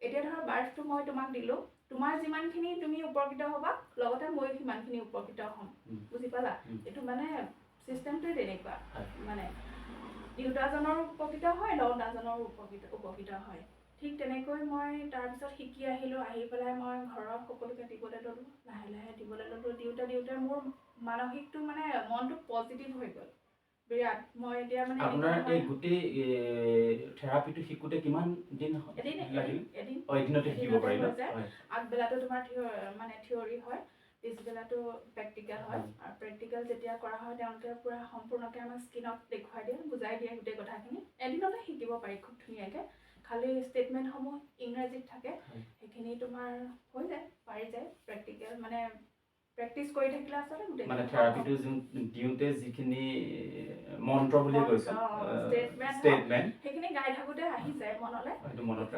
এতিয়া ধৰা বাৰ্ছটো মই তোমাক দিলোঁ, তোমাৰ যিমানখিনি তুমি উপকৃত হ'বা, লগতে ময়ো সিমানখিনি উপকৃত হ'ম। বুজি পালা? এইটো মানে চিষ্টেমটোৱে তেনেকুৱা, মানে দিওঁতাজনৰো উপকৃত হয়, লওঁতাজনৰো উপকৃত হয়। ঠিক তেনেকৈ মই তাৰপিছত শিকি আহিলোঁ। আহি পেলাই মই ঘৰৰ সকলোকে দিবলৈ ল'লোঁ, লাহে দিবলৈ ল'লোঁ। দিওঁতে মোৰ মানসিকটো, মানে মনটো পজিটিভ হৈ গ'ল বিৰাট। মই এতিয়া মানে আপোনাৰ এই গোটেই থেৰাপিটো শিকোঁতে কিমান দিন লাগিল? এদিনতে শিকিব পাৰিলে। আগবেলাটো তোমাৰ মানে থিয়ৰী হয়, পিছবেলাটো প্ৰেক্টিকেল হয়। আৰু প্ৰেক্টিকেল যেতিয়া কৰা হয়, তেওঁলোকে পূৰা সম্পূৰ্ণকৈ আমাক স্ক্ৰীণত দেখুৱাই দিয়ে, বুজাই দিয়ে গোটেই কথাখিনি। এদিনতে শিকিব পাৰি খুব ধুনীয়াকৈ। খালি ষ্টেটমেণ্টসমূহ ইংৰাজীত থাকে, সেইখিনি তোমাৰ হৈ যায়, পাৰি যায়। প্ৰেক্টিকেল মানে প্ৰেক্টিচ কৰি থাকিলে আচলতে গোটেই মানে থেৰাপিটো দিওঁতে যিখিনি মন্ত্ৰ বুলি কৈছো ষ্টেটমেন্ট সেইখিনি গাই থাকোতে আহি যায় মনলৈ মনত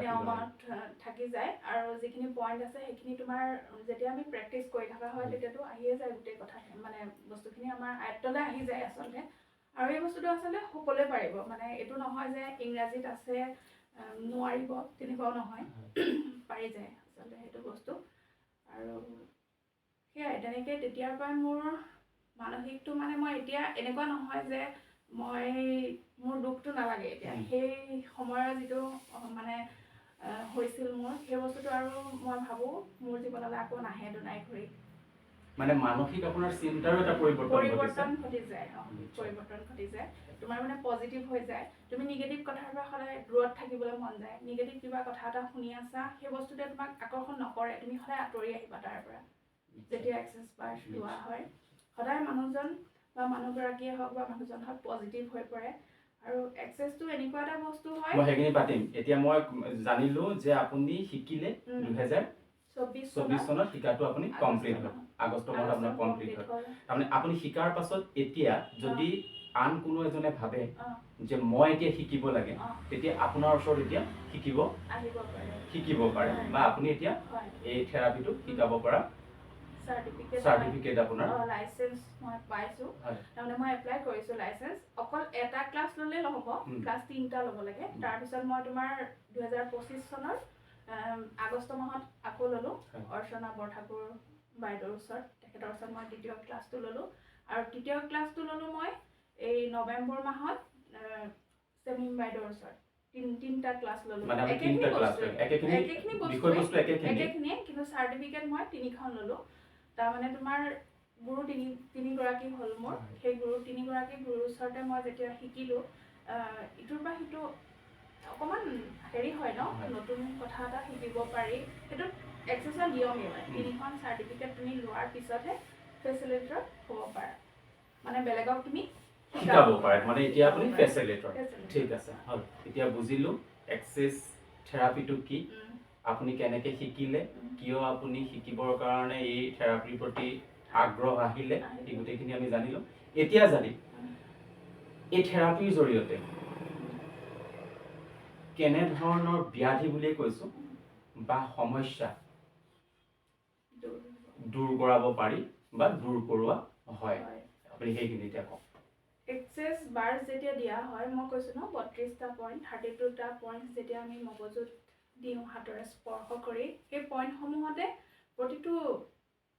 থাকি যায় আৰু যিখিনি পইণ্ট আছে সেইখিনি তোমাৰ যেতিয়া আমি প্ৰেক্টিচ কৰি থকা হয় তেতিয়াতো আহিয়ে যায় গোটেই কথা মানে বস্তুখিনি আমাৰ আয়ত্তলৈ আহি যায় আচলতে আৰু এই বস্তুটো আচলতে সকলোৱে পাৰিব মানে এইটো নহয় যে ইংৰাজীত আছে নোৱাৰিব তেনেকুৱাও নহয় পাৰি যায় আচলতে সেইটো বস্তু আৰু সেয়াই তেনেকৈ তেতিয়াৰ পৰাই মোৰ মানসিকটো মানে মই এতিয়া এনেকুৱা নহয় যে মোৰ দুখটো নালাগে এতিয়া সেই সময়ৰ যিটো মানে হৈছিল মোৰ সেই বস্তুটো আৰু মই ভাবোঁ মোৰ জীৱনলৈ আকৌ নাহে দুনাই ঘূৰি মানে মানসিক আপোনাৰ চিন্তাৰো এটা পৰিৱৰ্তন ঘটি যায় পৰিৱৰ্তন ঘটি যায় তোমাৰ মানে পজিটিভ হৈ যায় তুমি নিগেটিভ কথাৰ পৰা সদায় দূৰত থাকিবলৈ মন যায় নিগেটিভ কিবা কথা এটা শুনি আছা সেই বস্তুটোৱে তোমাক আকৰ্ষণ নকৰে তুমি সদায় আঁতৰি আহিবা তাৰ পৰা যেতিয়া এক্সেছ বাৰ্ছ লোৱা হয় সদায় মানুহজন বা মানুহগৰাকীয়ে হওক বা মানুহজন হওক পজিটিভ হৈ পৰে আৰু এক্সেছটো এনেকুৱা এটা বস্তু হয় মই সেইখিনি পাতিম এতিয়া মই জানিলো যে আপুনি শিকিলে 2024 চনত শিকাটো আপুনি কমপ্লিট হ'ল আগষ্ট মাহত আপোনাৰ কমপ্লিট হ'ল তাৰমানে আপুনি শিকাৰ পাছত এতিয়া যদি আন কোনো এজনে ভাবে যে মই এতিয়া শিকিব লাগে তেতিয়া আপোনাৰ ওচৰত এতিয়া শিকিব পাৰে বা আপুনি এতিয়া এই থেৰাপিটো শিকাব পৰা সাৰ্টিফিকেট আপোনাৰ লাইসেন্স মই পাইছো তাৰমানে মই এপ্লাই কৰিছো লাইসেন্স অকল এটা ক্লাছ ললে নহব ক্লাছ 3টা ল'ব লাগে তাৰ পিছত মই তোমাৰ 2025 চনৰ আগষ্ট মাহত আকৌ ললো অৰ্চনা বৰঠাকুৰ বাইদেউৰ ওচৰত তেখেতৰ ওচৰত মই দ্বিতীয় ক্লাছটো ললো আৰু তৃতীয় ক্লাছটো ললো মই এই নৱেম্বৰ মাহত চেমিম বাইদেউৰ ওচৰত তিনটা ক্লাছ ললো একেখিনিয়ে কিন্তু সাৰ্টিফিকেট মই 3খন ললো তাৰমানে তোমাৰ গুৰু তিনিগৰাকী হ'ল মোৰ সেই গুৰু তিনিগৰাকী গুৰুৰ ওচৰতে মই যেতিয়া শিকিলো ইটোৰ পৰা সিটো অকণমান হেৰি হয় ন নতুন কথা এটা শিকিব পাৰি সেইটো এক্সেছৰ নিয়মেই মানে 3খন সাৰ্টিফিকেট তুমি লোৱাৰ পিছতহে ফেচিলিটেটৰ হ'ব পাৰা মানে বেলেগক তুমি শিকাব পাৰে মানে এতিয়া আপুনি ফেচিলিটেটৰ ঠিক আছে হ'ল এতিয়া বুজিলো এক্সেছ থেৰাপিটো কি আপুনি কেনেকৈ শিকিলে কিয় আপুনি শিকিবৰ কাৰণে এই থেৰাপিৰ প্ৰতি আগ্ৰহ আহিলে এই গোটেইখিনি আমি জানিলোঁ এতিয়া জানি এই থেৰাপিৰ জৰিয়তে কেনেধৰণৰ ব্যাধি বুলিয়ে কৈছোঁ বা সমস্যা দূৰ কৰাব পাৰি বা দূৰ কৰোৱা হয় আপুনি সেইখিনি এতিয়া কওক এক্সেছ বাৰ্ছ যেতিয়া দিয়া হয় মই কৈছোঁ ন 32টা পইণ্ট 32টা পইণ্ট যেতিয়া আমি মগজুত দিওঁ হাতেৰে স্পৰ্শ কৰি সেই পইণ্টসমূহতে প্ৰতিটো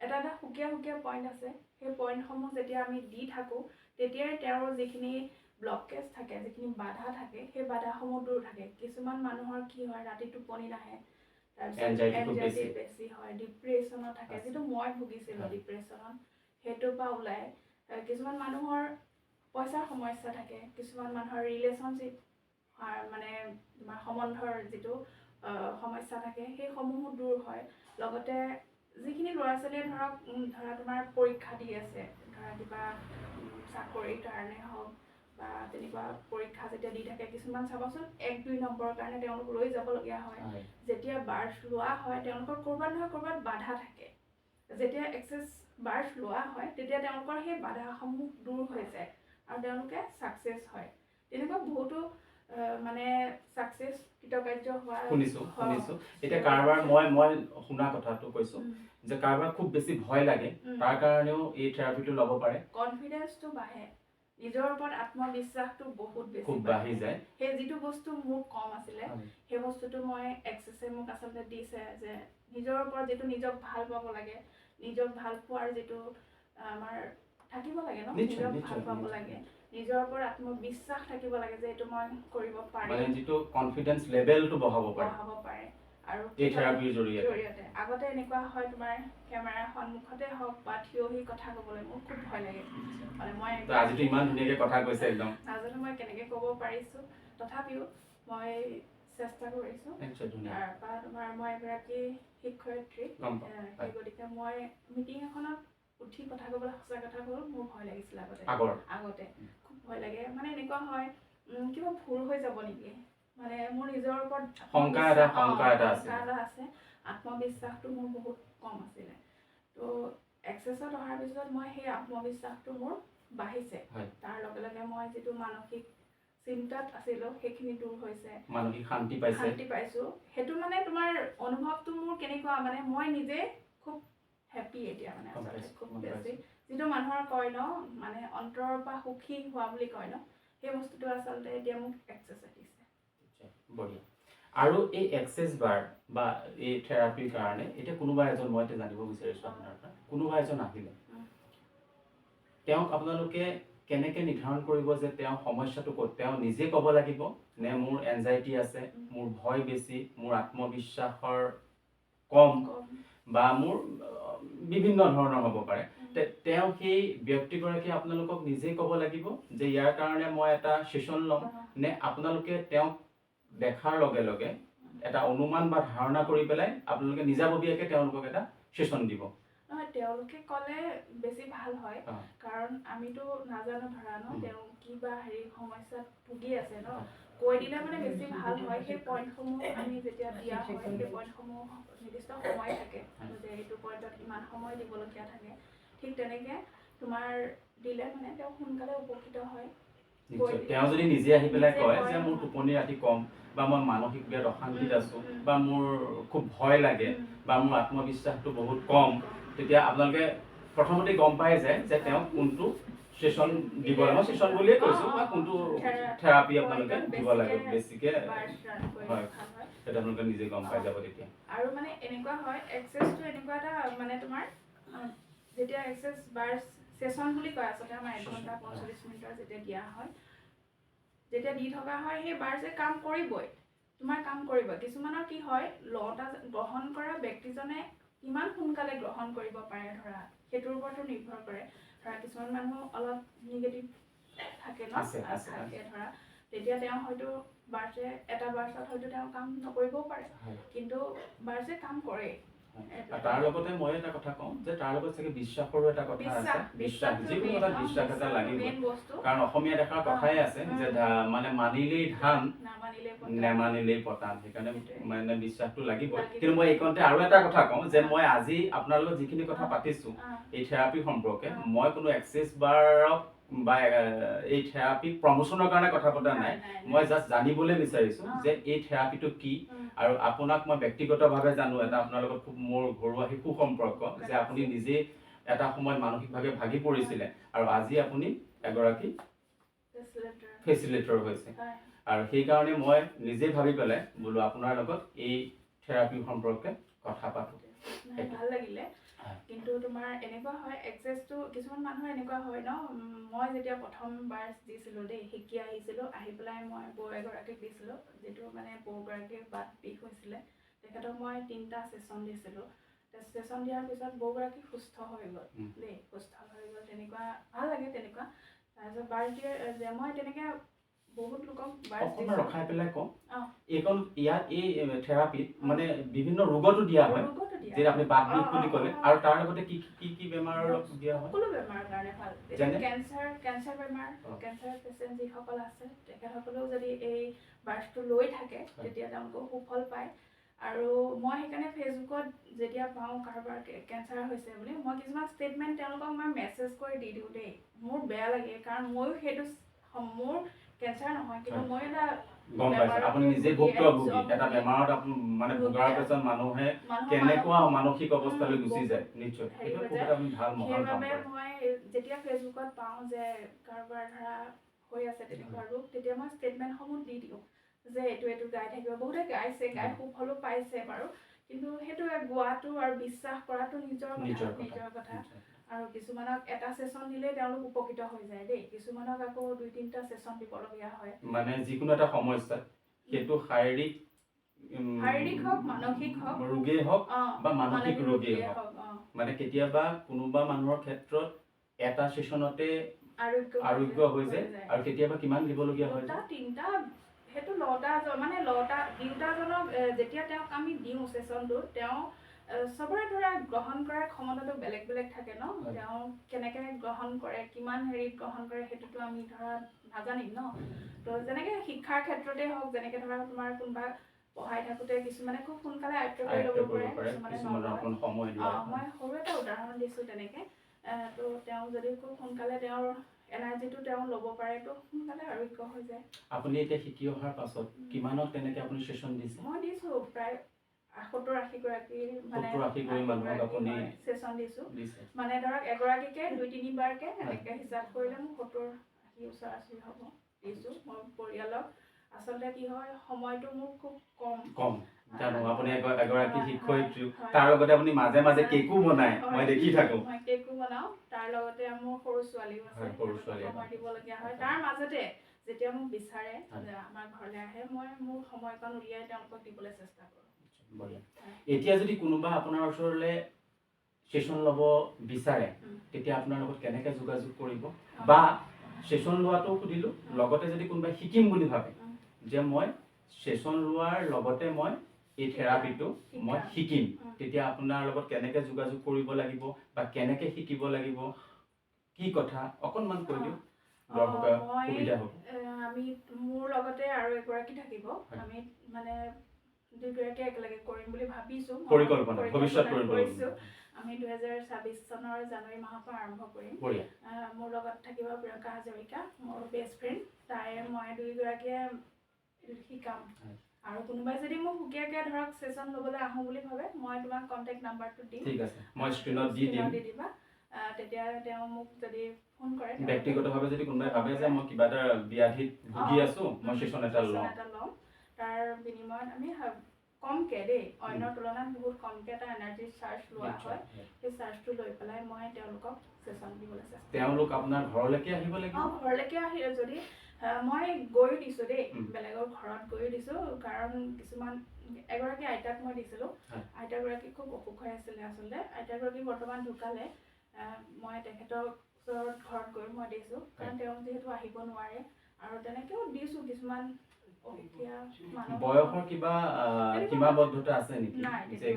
এটা সুকীয়া পইণ্ট আছে সেই পইণ্টসমূহ যেতিয়া আমি দি থাকোঁ তেতিয়াই তেওঁৰ যিখিনি ব্লকেজ থাকে যিখিনি বাধা থাকে সেই বাধাসমূহ দূৰ থাকে কিছুমান মানুহৰ কি হয় ৰাতি টোপনি নাহে এনজাইটি বেছি হয় ডিপ্ৰেশ্যনত থাকে যিটো মই ভুগিছিলোঁ ডিপ্ৰেশ্যনত সেইটোৰ পৰা ওলাই কিছুমান মানুহৰ পইচাৰ সমস্যা থাকে কিছুমান মানুহৰ ৰিলেশ্যনশ্বিপ মানে তোমাৰ সম্বন্ধৰ যিটো সমস্যা থাকে সেইসমূহো দূৰ হয় লগতে যিখিনি ল'ৰা ছোৱালীয়ে ধৰা তোমাৰ পৰীক্ষা দি আছে ধৰা কিবা চাকৰিৰ কাৰণে হওক বা তেনেকুৱা পৰীক্ষা যেতিয়া দি থাকে কিছুমান চাবাচোন 1-2 নম্বৰৰ কাৰণে তেওঁলোক ৰৈ যাবলগীয়া হয় যেতিয়া বাৰ্ছ লোৱা হয় তেওঁলোকৰ ক'ৰবাত নহয় ক'ৰবাত বাধা থাকে যেতিয়া এক্সেছ বাৰ্ছ লোৱা হয় তেতিয়া তেওঁলোকৰ সেই বাধাসমূহ দূৰ হৈ যায় আৰু তেওঁলোকে ছাকচেছ হয় তেনেকুৱা বহুতো মানে ছাকচেছ কৃতকাৰ্য হোৱা শুনিছোঁ এতিয়া কাৰোবাৰ মই শুনা কথাটো কৈছোঁ যে কাৰোবাৰ খুব বেছি ভয় লাগে তাৰ কাৰণেও এই থেৰাপিটো ল'ব পাৰে কনফিডেন্সটো বাঢ়ে নিজৰ ওপৰত আত্মবিশ্বাসটো বহুত বেছি বাঢ়ি যায় সেই যিটো বস্তু মোৰ কম আছিলে সেই বস্তুটো মই এক্সেছে মোক আচলতে দিছে যে নিজৰ ওপৰত যিটো নিজক ভাল পাব লাগে নিজক ভাল পোৱাৰ যিটো আমাৰ থাকিব লাগে ন নিজক ভাল পাব লাগে নিজৰ ওপৰত আত্মবিশ্বাস থাকিব লাগে যে এইটো মই কৰিব পাৰিম মানে যিটো কনফিডেন্স লেভেলটো বঢ়াব পাৰে আৰু এই থেৰাপিৰ জৰিয়তে আগতে এনেকুৱা হয় তোমাৰ কেমেৰাৰ সন্মুখতে হওক বা থিয় হৈ কথা ক'বলৈ মোৰ খুব ভয় লাগে মানে মই আজিতো ইমান ধুনীয়াকৈ কথা কৈছে একদম নাজানো মই কেনেকৈ ক'ব পাৰিছোঁ তথাপিও মই চেষ্টা কৰিছোঁ তাৰপৰা তোমাৰ মই এগৰাকী শিক্ষয়িত্ৰী সেই গতিকে মই মিটিং এখনত উঠি কথা ক'বলৈ সঁচা কথা ক'বলৈ মোৰ ভয় লাগিছিল আগতে খুব ভয় লাগে মানে এনেকুৱা হয় কিবা ভুল হৈ যাব নেকি মানে মোৰ নিজৰ ওপৰত শংকা এটা আছে আত্মবিশ্বাসটো মোৰ বহুত কম আছিলে তো এক্সেছত অহাৰ পিছত মই সেই আত্মবিশ্বাসটো মোৰ বাঢ়িছে হয় তাৰ লগে লগে মই যিটো মানসিক চিন্তাত আছিলো সেইখিনি দূৰ হৈছে মানসিক শান্তি পাইছো সেইটো মানে তোমাৰ অনুভৱটো মোৰ কেনেকুৱা মানে মই নিজে খুব হেপী এতিয়া মানে আচলতে খুব বেছি যিটো মানুহৰ কয় ন মানে অন্তৰৰ পৰা সুখী হোৱা বুলি কয় ন সেই বস্তুটো আচলতে এতিয়া মোক এক্সেছে দিছে বঢ়িয়া আৰু এই এক্সেছ বাৰ বা এই থেৰাপিৰ কাৰণে এতিয়া কোনোবা এজন মই এতিয়া জানিব বিচাৰিছো আপোনাৰ পৰা কোনোবা এজন আহিলে তেওঁক আপোনালোকে কেনেকৈ নিৰ্ধাৰণ কৰিব যে তেওঁ সমস্যাটো ক'ত তেওঁ নিজে ক'ব লাগিব নে মোৰ এনজাইটি আছে মোৰ ভয় বেছি মোৰ আত্মবিশ্বাসৰ কম বা মোৰ বিভিন্ন ধৰণৰ হ'ব পাৰে তেওঁ সেই ব্যক্তিগৰাকীয়ে আপোনালোকক নিজে ক'ব লাগিব যে ইয়াৰ কাৰণে মই এটা সেশন ল'ম নে আপোনালোকে তেওঁক দেখাৰ লগে লগে এটা অনুমান বা ধাৰণা কৰি পেলাই আপোনালোকে নিজাববীয়াকৈ তেওঁলোকক এটা সেশন দিব নহয় তেওঁলোকে ক'লে বেছি ভাল হয় কাৰণ আমিতো নাজানো ধৰা ন তেওঁ কিবা হেৰি সমস্যাত ভুগি আছে ন কৈ দিলে মানে বেছি ভাল হয় সেই পইণ্টসমূহ আমি যেতিয়া দিয়া হয় সেই পইণ্টসমূহ নিৰ্দিষ্ট সময় থাকে যে এইটো পইণ্টত ইমান সময় দিবলগীয়া থাকে ঠিক তেনেকৈ তোমাৰ দিলে মানে তেওঁ সোনকালে উপকৃত হয় তেওঁ যদি নিজে আহি পেলাই কয় যে মোৰ টোপনি ৰাতি কম বা মই মানসিক বিৰাট অশান্তিত আছো বা মোৰ খুব ভয় লাগে বা মোৰ আত্মবিশ্বাসটো বহুত কম তেতিয়া আপোনালোকে প্ৰথমতে গম পাই যায় যে তেওঁ কোনটো সেশন দিব লাগে সেশন বুলিয়ে কৈছো বা কোনটো থেৰাপি আপোনালোকে দিব লাগে বেছিকে হয় সেইটো আপোনালোকে নিজে গম পাই যাব তেতিয়া আৰু মানে এনেকুৱা হয় এক্সেছটো এনেকুৱা এটা মানে তোমাৰ যেতিয়া এক্সেছ বাৰ সেশন বুলি কয় আচলতে আমাৰ 1 ঘণ্টা 45 মিনিটৰ যেতিয়া দিয়া হয় যেতিয়া দি থকা হয় সেই বাৰ যে কাম কৰিবই তোমাৰ কাম কৰিব কিছুমানৰ কি হয় লটা গ্ৰহণ কৰা ব্যক্তিজনে কিমান সোনকালে গ্ৰহণ কৰিব পাৰে ধৰা সেইটোৰ ওপৰতো নিৰ্ভৰ কৰে ধৰা কিছুমান মানুহ অলপ নিগেটিভ থাকে ন থাকে ধৰা তেতিয়া তেওঁ হয়তো বাৰছে এটা বাৰছত হয়তো তেওঁ কাম নকৰিবও পাৰে কিন্তু বাৰছে কাম কৰে তাৰ লগতে মই এটা কথা কওঁ যে তাৰ লগত চাগে বিশ্বাসৰো এটা কথা আছে বিশ্বাস যিকোনো এটা বিশ্বাস এটা লাগিব কাৰণ অসমীয়া দেখাৰ কথাই আছে যে মানে মানিলেই ধান নেমানিলেই পতান সেইকাৰণে মানে বিশ্বাসটো লাগিব কিন্তু মই এইকণতে আৰু এটা কথা কওঁ যে মই আজি আপোনাৰ লগত যিখিনি কথা পাতিছো এই থেৰাপি সম্পৰ্কে মই কোনো এক্সেছ বাৰক বা এই থেৰাপি প্ৰমোচনৰ কাৰণে কথা পতা নাই মই জাষ্ট জানিবলৈ বিচাৰিছো যে এই থেৰাপিটো কি আৰু আপোনাক মই ব্যক্তিগতভাৱে জানো এটা আপোনাৰ লগত খুব মোৰ ঘৰুৱা শিশু সম্পৰ্ক যে আপুনি নিজে এটা সময়ত মানসিকভাৱে ভাগি পৰিছিলে আৰু আজি আপুনি এগৰাকী ফেচিলেটৰ হৈছে আৰু সেইকাৰণে মই নিজে ভাবি পেলাই বোলো আপোনাৰ লগত এই থেৰাপি সম্পৰ্কে কথা পাতো ভাল লাগিলে কিন্তু তোমাৰ এনেকুৱা হয় এক্সেছটো কিছুমান মানুহ এনেকুৱা হয় ন মই যেতিয়া প্ৰথমবাৰ দিছিলোঁ দেই শিকি আহিছিলোঁ আহি পেলাই মই বৌ এগৰাকীক দিছিলোঁ যিটো মানে বৌগৰাকীৰ বাট বিষ হৈছিলে তেখেতক মই 3টা সেশন দিছিলোঁ সেশন দিয়াৰ পিছত বৌগৰাকী সুস্থ হৈ গ'ল দেই সুস্থ হৈ গ'ল তেনেকুৱা ভাল লাগে তেনেকুৱা তাৰপিছত বাৰ দিয়ে যে মই তেনেকৈ বহুত লোকক বাৰ ৰখাই পেলাই কওঁ এইখন ইয়াত এই থেৰাপিত মানে বিভিন্ন ৰোগতো দিয়া হয় যে আপুনি বাত বিষ বুলি ক'লে আৰু তাৰ লগতে কি কি কি বেমাৰৰ দিয়া হয় সকলো বেমাৰৰ কাৰণে ভাল কেঞ্চাৰ বেমাৰ কেঞ্চাৰ পেচেণ্ট যিসকল আছে তেখেতসকলেও যদি এই বাৰ্চটো লৈ থাকে তেতিয়া তেওঁলোকেও সুফল পায় আৰু মই সেইকাৰণে ফেচবুকত যেতিয়া পাওঁ কাৰোবাৰ কেঞ্চাৰ হৈছে বুলি মই কিছুমান ষ্টেটমেণ্ট তেওঁলোকক মই মেছেজ কৰি দি দিওঁ দেই মোৰ বেয়া লাগে কাৰণ ময়ো সেইটো মোৰ কেঞ্চাৰ নহয় কিন্তু মই এটা গম পাইছো আপুনি নিজে ভুক্তভোগী এটা বেমাৰত মানে ভোগাৰ পিছত মানুহে কেনেকুৱা মানসিক অৱস্থালৈ গুচি যায় নিশ্চয় সেইটো খুব এটা ভাল মহান কাম কৰে মই যেতিয়া ফেচবুকত পাওঁ যে কাৰোবাৰ ধৰা হৈ আছে তেনেকুৱা ৰোগ তেতিয়া মই ষ্টেটমেণ্টসমূহ দি দিওঁ যে এইটো গাই থাকিব বহুতে গাইছে গাই সুফলো পাইছে বাৰু কিন্তু সেইটো গোৱাটো আৰু বিশ্বাস কৰাটো নিজৰ কথা আৰু কিছুমানক এটা সেশন দিলে তেওঁলোক উপকৃত হৈ যায় দেই কিছুমানক আকৌ 2-3টা সেশন দিবলগীয়া হয় মানে যিকোনো এটা সমস্যা সেইটো শাৰীৰিক হওক মানসিক হওক ৰোগেই হওক বা মানসিক ৰোগেই হওক মানে কেতিয়াবা কোনোবা মানুহৰ ক্ষেত্ৰত এটা সেশনতে আৰোগ্য হৈ যায় আৰু কেতিয়াবা কিমান দিবলগীয়া হয় 3টা সেইটো 9টা মানে 9টা দিওঁতাজনক যেতিয়া তেওঁক আমি দিওঁ সেশনটো তেওঁ সবৰে ধৰা গ্ৰহণ কৰাৰ ক্ষমতাটো বেলেগ বেলেগ থাকে ন তেওঁ কেনেকৈ গ্ৰহণ কৰে কিমান হেৰিত গ্ৰহণ কৰে সেইটোতো আমি ধৰা নাজানিম ন তো যেনেকৈ শিক্ষাৰ ক্ষেত্ৰতে হওক যেনেকৈ ধৰা তোমাৰ কোনোবা পঢ়াই থাকোঁতে কিছুমানে খুব সোনকালে আয়ত্ব কৰি আয়ত্ব ল'ব কৰিব পাৰে, পাৰে, কিছুমানে কিছুমানৰ নলয়। অকণ সময় লাগে। মই সৰু এটা উদাহৰণ দিছোঁ তেনেকৈ। তো তেওঁ যদি খুব সোনকালে তেওঁৰ এনাৰ্জিটো তেওঁ ল'ব পাৰে, তো সোনকালে আৰোগ্য হৈ যায়। আপুনি এতিয়া শিকি অহাৰ পাছত কিমানত তেনেকৈ আপুনি ছেশ্যন দিছে? মই দিছোঁ প্ৰায় 70-80 গৰাকী, মানে 70-80 গৰাকী মানুহক আপুনি ছেশ্যন দিছোঁ। দিছে। মানে ধৰক এগৰাকীকে 2-3 বাৰকৈ এনেকৈ হিচাপ কৰিলে মোক 70-80 ওচৰা-ওচৰি হ'ব দিছোঁ। মোৰ পৰিয়ালক আচলতে কি হয়, সময়টো মোৰ খুব কম। জানো আপুনি এগৰাকী শিক্ষয়িত্ৰী, তাৰ লগতে আপুনি মাজে মাজে কেকো বনায়, মই দেখি থাকোঁ। মই কেকো বনাওঁ, তাৰ লগতে মোৰ সৰু ছোৱালীও আছে, সময় দিবলগীয়া হয়। তাৰ মাজতে যেতিয়া মোক বিচাৰে যে আমাৰ ঘৰলৈ আহে, মই মোৰ সময়কণ উলিয়াই তেওঁলোকক দিবলৈ চেষ্টা কৰোঁ। এতিয়া যদি কোনোবা আপোনাৰ ওচৰলৈ ছেশ্যন ল'ব বিচাৰে, তেতিয়া আপোনাৰ লগত কেনেকৈ যোগাযোগ কৰিব? বা ছেশ্যন লোৱাটো সুধিলোঁ, লগতে যদি কোনোবাই শিকিম বুলি ভাবে যে মই ছেশ্যন লোৱাৰ লগতে মই এই থেৰাপিটো মই শিকিম, তেতিয়া আপোনাৰ লগত কেনেকৈ যোগাযোগ কৰিব লাগিব বা কেনেকৈ শিকিব লাগিব, কি কথা অকণমান কৈ দিওঁ, সুবিধা হ'ব। আমি মোৰ লগতে আৰু এগৰাকী থাকিব, আমি মানে দুয়োগৰাকীয়ে একেলগে কৰিম বুলি ভাবিছোঁ, ভৱিষ্যত কৰিছোঁ। আমি 2026 চনৰ জানুৱাৰী মাহৰ পৰা আৰম্ভ কৰিম। মোৰ লগত থাকিব প্ৰিয়ংকা হাজৰিকা, মোৰ বেষ্ট ফ্ৰেণ্ড, তাই মই দুয়োগৰাকীয়ে শিকাম। আৰু কোনোবাই যদি মোক সুকীয়াকৈ ধৰক ছেশ্যন ল'বলৈ আহোঁ বুলি ভাবে, মই তোমাক কণ্টেক্ট নাম্বাৰটো দিম, ঠিক আছে, মই স্ক্ৰীণত দি দিবা। তেতিয়া তেওঁ মোক যদি ফোন কৰে, ব্যক্তিগতভাৱে যদি কোনোবাই ভাবে যে মই কিবা এটা ব্যাধিত ভুগি আছোঁ, মই ছেশ্যন এটা ল'ম, তাৰ বিনিময়ত আমি কমকৈ দেই, অন্যৰ তুলনাত বহুত কমকৈ এটা এনাৰ্জি চাৰ্জ লোৱা হয়। সেই চাৰ্জটো লৈ পেলাই মই তেওঁলোকক ছেশ্যন দিবলৈ চেষ্টা কৰোঁ। তেওঁলোক আপোনাৰ ঘৰলৈকে আহিব লাগিব? ঘৰলৈকে আহি যদি মই গৈও দিছোঁ দেই, বেলেগৰ ঘৰত গৈও দিছোঁ, কাৰণ কিছুমান এগৰাকী আইতাক মই দিছিলোঁ, আইতাগৰাকী খুব অসুখ হৈ আছিলে আচলতে, আইতাগৰাকী বৰ্তমান ঢুকালে। মই তেখেতৰ ওচৰত ঘৰত গৈ মই দিছোঁ, কাৰণ তেওঁ যিহেতু আহিব নোৱাৰে, আৰু তেনেকৈও দিছোঁ কিছুমান বয়সৰ কিবা সীমাবদ্ধতা আছে নেকি, যে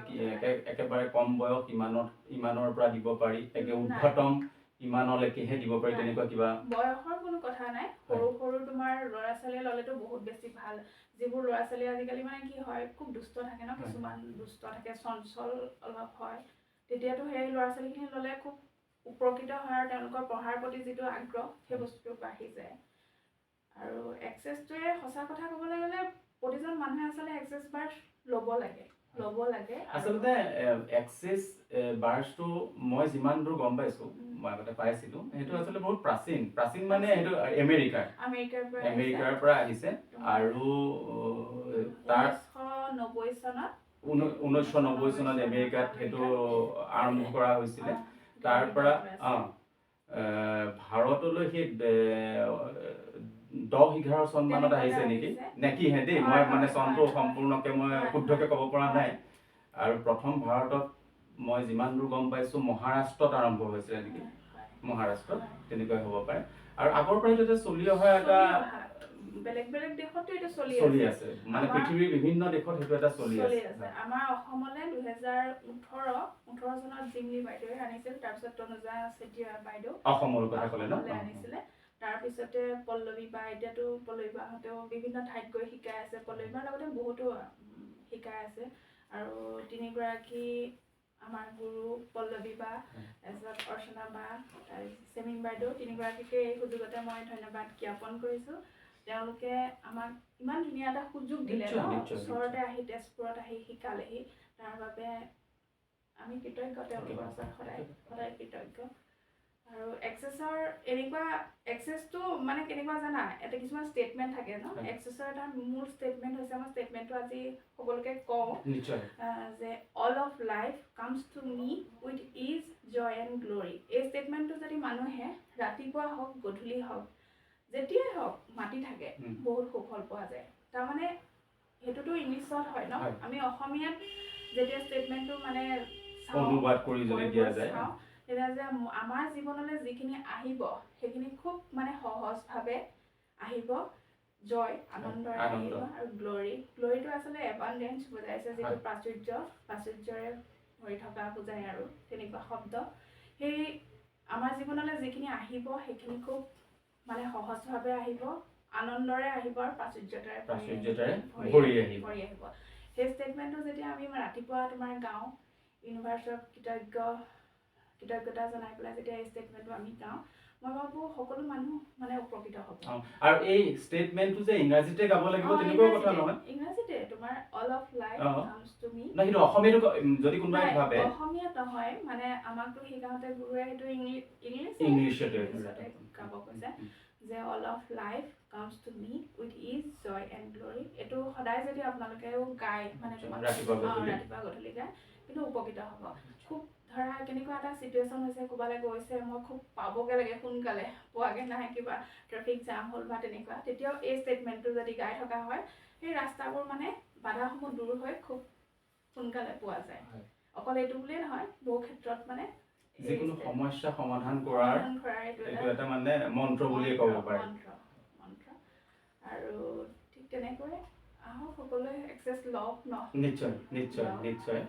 একেবাৰে কম বয়স ইমানৰ পৰা দিব পাৰি, ঊৰ্ধ্বতম ইমানলৈকেহে দিব পাৰি, তেনেকুৱা কিবা? বয়সৰ কোনো কথা নাই, সৰু তোমাৰ ল'ৰা ছোৱালীয়ে ল'লেতো বহুত বেছি ভাল। যিবোৰ ল'ৰা ছোৱালী আজিকালি মানে কি হয়, খুব দুষ্ট থাকে ন, কিছুমান দুষ্ট থাকে, চঞ্চল অলপ হয়, তেতিয়াতো সেই ল'ৰা ছোৱালীখিনি ল'লে খুব উপকৃত হয়, আৰু তেওঁলোকৰ পঢ়াৰ প্ৰতি যিটো আগ্ৰহ, সেই বস্তুটো বাঢ়ি যায়। আৰু এক্সেছটোৱে সঁচা কথা ক'বলৈ গ'লে প্ৰতিজন মানুহে আচলতে এক্সেছ বাৰ ল'ব লাগে। আচলতে এক্সেছ বাৰ্ছটো মই যিমান দূৰ গম পাইছোঁ, মই আগতে পাইছিলোঁ, সেইটো আচলতে বহুত প্ৰাচীন মানে সেইটো আমেৰিকাৰ পৰা আহিছে, আৰু তাৰ 1990 চনত আমেৰিকাত সেইটো আৰম্ভ কৰা হৈছিলে। তাৰ পৰা ভাৰতলৈ সেই 10-11 চন মানত আহিছে নেকি, দেই, মই মানে চনটো সম্পূৰ্ণকৈ মই শুদ্ধকৈ ক'ব পৰা নাই। আৰু প্ৰথম ভাৰতত মই যিমান দূৰ গম পাইছোঁ মহাৰাষ্ট্ৰত আৰম্ভ হৈছিলে নেকি, মহাৰাষ্ট্ৰত তেনেকৈ হ'ব পাৰে। আৰু আগৰ পৰাই এইটো চলি অহা এটা বেলেগ দেশতো এইটো চলি আছে, মানে পৃথিৱীৰ বিভিন্ন দেশত সেইটো এটা চলি আছে। আমাৰ অসমলৈ 2018 চনত জিমলি বাইদেৱে আনিছিল, তাৰপিছত তনুজা চেতিয়া বাইদেউ অসমৰ কথা ক'লে ন, আনিছিলে। তাৰপিছতে পল্লৱী বা, এতিয়াতো পল্লৱী বাহঁতেও বিভিন্ন ঠাইত গৈ শিকাই আছে, পল্লৱী বাৰ লগতে বহুতো শিকাই আছে। আৰু 3গৰাকী আমাৰ গুৰু, পল্লৱী বা, তাৰপিছত অৰ্চনা বা, চেমিন বাইদেউ, 3গৰাকীকে এই সুযোগতে মই ধন্যবাদ জ্ঞাপন কৰিছোঁ। তেওঁলোকে আমাক ইমান ধুনীয়া এটা সুযোগ দিলে ন, ওচৰতে আহি তেজপুৰত আহি শিকালেহি, তাৰ বাবে আমি কৃতজ্ঞ, তেওঁলোকৰ ওচৰত সদায় কৃতজ্ঞ। আৰু এক্সেছৰ এক্সেছটো মানে কেনেকুৱা জানা, এটা কিছুমান ষ্টেটমেণ্ট থাকে ন, এক্সেছৰ এটা মূল ষ্টেটমেণ্ট হৈছে, মই ষ্টেটমেণ্টটো আজি সকলোকে কওঁ যে all of life comes to me with ease, joy and glory. এই ষ্টেটমেণ্টটো যদি মানুহে ৰাতিপুৱা হওক গধূলি হওক যেতিয়াই হওক মাতি থাকে, বহুত সুফল পোৱা যায়। তাৰমানে সেইটোতো ইংলিছত হয় ন, আমি অসমীয়াত যেতিয়া ষ্টেটমেণ্টটো মানে অনুবাদ কৰি যদি দিয়া যায়, তেতিয়া যে আমাৰ জীৱনলৈ যিখিনি আহিব সেইখিনি খুব মানে সহজভাৱে আহিব, জয়, আনন্দৰে আহিব, আৰু গ্ল'ৰিটো আচলতে এবাণ্ডেঞ্চ বুজাইছে, যিটো প্ৰাচুৰ্যৰে ভৰি থকা বুজায়, আৰু তেনেকুৱা শব্দ। সেই আমাৰ জীৱনলৈ যিখিনি আহিব সেইখিনি খুব মানে সহজভাৱে আহিব, আনন্দৰে আহিব আৰু প্ৰাচুৰ্যতাৰে ভৰি আহিব। সেই ষ্টেটমেণ্টটো যেতিয়া আমি ৰাতিপুৱা তোমাৰ গাওঁ, ইউনিভাৰ্চক কৃতজ্ঞতা জনাই পেলাই যেতিয়া এই ষ্টেটমেণ্টটো আমি গাওঁ, মই ভাবোঁ সকলো মানুহ মানে উপকৃত হ'ব। আৰু এই ষ্টেটমেণ্টটো যে ইংৰাজীতে গাব লাগিব তেনেকুৱা কথা নহয়। ইংৰাজীতে তোমাৰ all of life comes to মি। না কিন্তু অসমীয়াটো যদি কোনোবাই ভাবে অসমীয়াত নহয়, মানে আমাকতো শিকাওঁতে গুৰুৱে সেইটো ইংলিছতে গাব কৈছে যে all of life comes to me with ease joy and glory. এইটো সদায় যদি আপোনালোকেও গায়, মানে ৰাতিপুৱা গধূলি গায়, কিন্তু উপকৃত হ'ব। খুব ধৰা কেনেকুৱা এটা চিটুৱেশ্যন হৈছে, ক'ৰবালৈ গৈছে, মই খুব পাবগৈ লাগে সোনকালে, পোৱাগৈ নাই, কিবা ট্ৰেফিক জাম হ'ল বা তেনেকুৱা, তেতিয়াও এই ষ্টেটমেণ্টটো যদি গাই থকা হয়, সেই ৰাস্তাবোৰ মানে বাধাসমূহ দূৰ হৈ খুব সোনকালে পোৱা যায়। অকল এইটো বুলিয়ে নহয়, বহু ক্ষেত্ৰত মানে যিকোনো সমস্যা সমাধান কৰাৰ এইটো এটা মানে মন্ত্ৰ বুলিয়ে ক'ব পাৰি। মন্ত্ৰ। আৰু ঠিক তেনেকৈ আহক সকলোৱে এক্সেছ লওক ন। নিশ্চয়।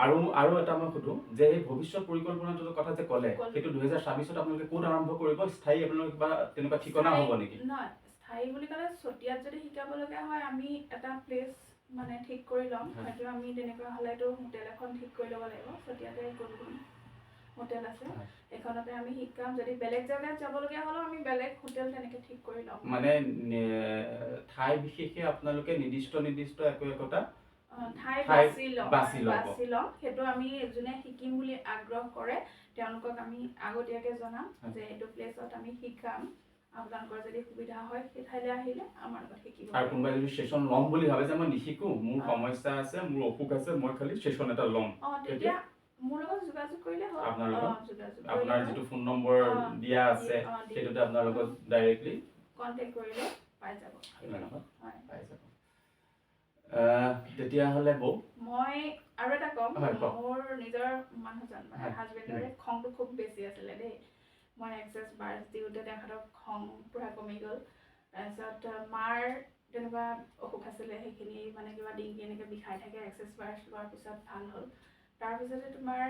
আৰু এটা মই সুধো যে এই ভৱিষ্যত পৰিকল্পনাটোৰ কথা যে ক'লে, সেইটো 2026ত আপোনালোকে ক'ত আৰম্ভ কৰিব? স্থায়ী আপোনালোকে কিবা তেনেকুৱা ঠিকনা হ'ব নেকি? নহয়, স্থায়ী বুলি ক'লে চতিয়াত যদি শিকাবলগীয়া হয়, আমি এটা প্লেচ মানে ঠিক কৰি ল'ম। হয়তো আমি তেনেকুৱা হ'লেতো হোটেল এখন ঠিক কৰি ল'ব লাগিব। চতিয়াতে কোন হোটেল আছে, সেইখনতে আমি শিকাম। যদি বেলেগ জেগাত যাবলগীয়া হ'লেও আমি বেলেগ হোটেল তেনেকৈ ঠিক কৰি ল'ম। মানে ঠাই বিশেষে আপোনালোকে নিৰ্দিষ্ট একোটা ঠাই বাছি ল'ম। সেইটো আমি যোনে শিকিম বুলি আগ্ৰহ কৰে তেওঁলোকক আমি আগতীয়াকৈ জনাম যে এইটো প্লেচত আমি শিকাম, আপোনালোকৰ যদি সুবিধা হয় সেই ঠাইলৈ আহিলে আমাৰ লগত শিকিব। আৰু কোনোবাই যদি সেশন ল'ম বুলি ভাবে যে মই নিশিকো, মোৰ সমস্যা আছে, মোৰ অসুখ আছে, মই খালি সেশন এটা ল'ম, তেতিয়া মোৰ লগত যোগাযোগ কৰিলে হ'ল। আপোনাৰ যিটো ফোন নম্বৰ দিয়া আছে সেইটোতে আপোনাৰ লগত ডাইৰেক্টলি কণ্টেক্ট কৰিলে পাই যাব। তেতিয়াহ'লে বৌ মই আৰু এটা ক'ম, মোৰ নিজৰ মানুহজন মানে হাজবেণ্ডৰে খংটো খুব বেছি আছিলে দেই। মই এক্সেছ বাৰ্ছ দিওঁতে তেখেতৰ খং পূৰা কমি গ'ল। তাৰপিছত মাৰ তেনেকুৱা অসুখ আছিলে, সেইখিনি মানে কিবা ডিঙি এনেকৈ বিষাই থাকে, এক্সেছ বাৰ্ছ লোৱাৰ পিছত ভাল হ'ল। তাৰপিছতে তোমাৰ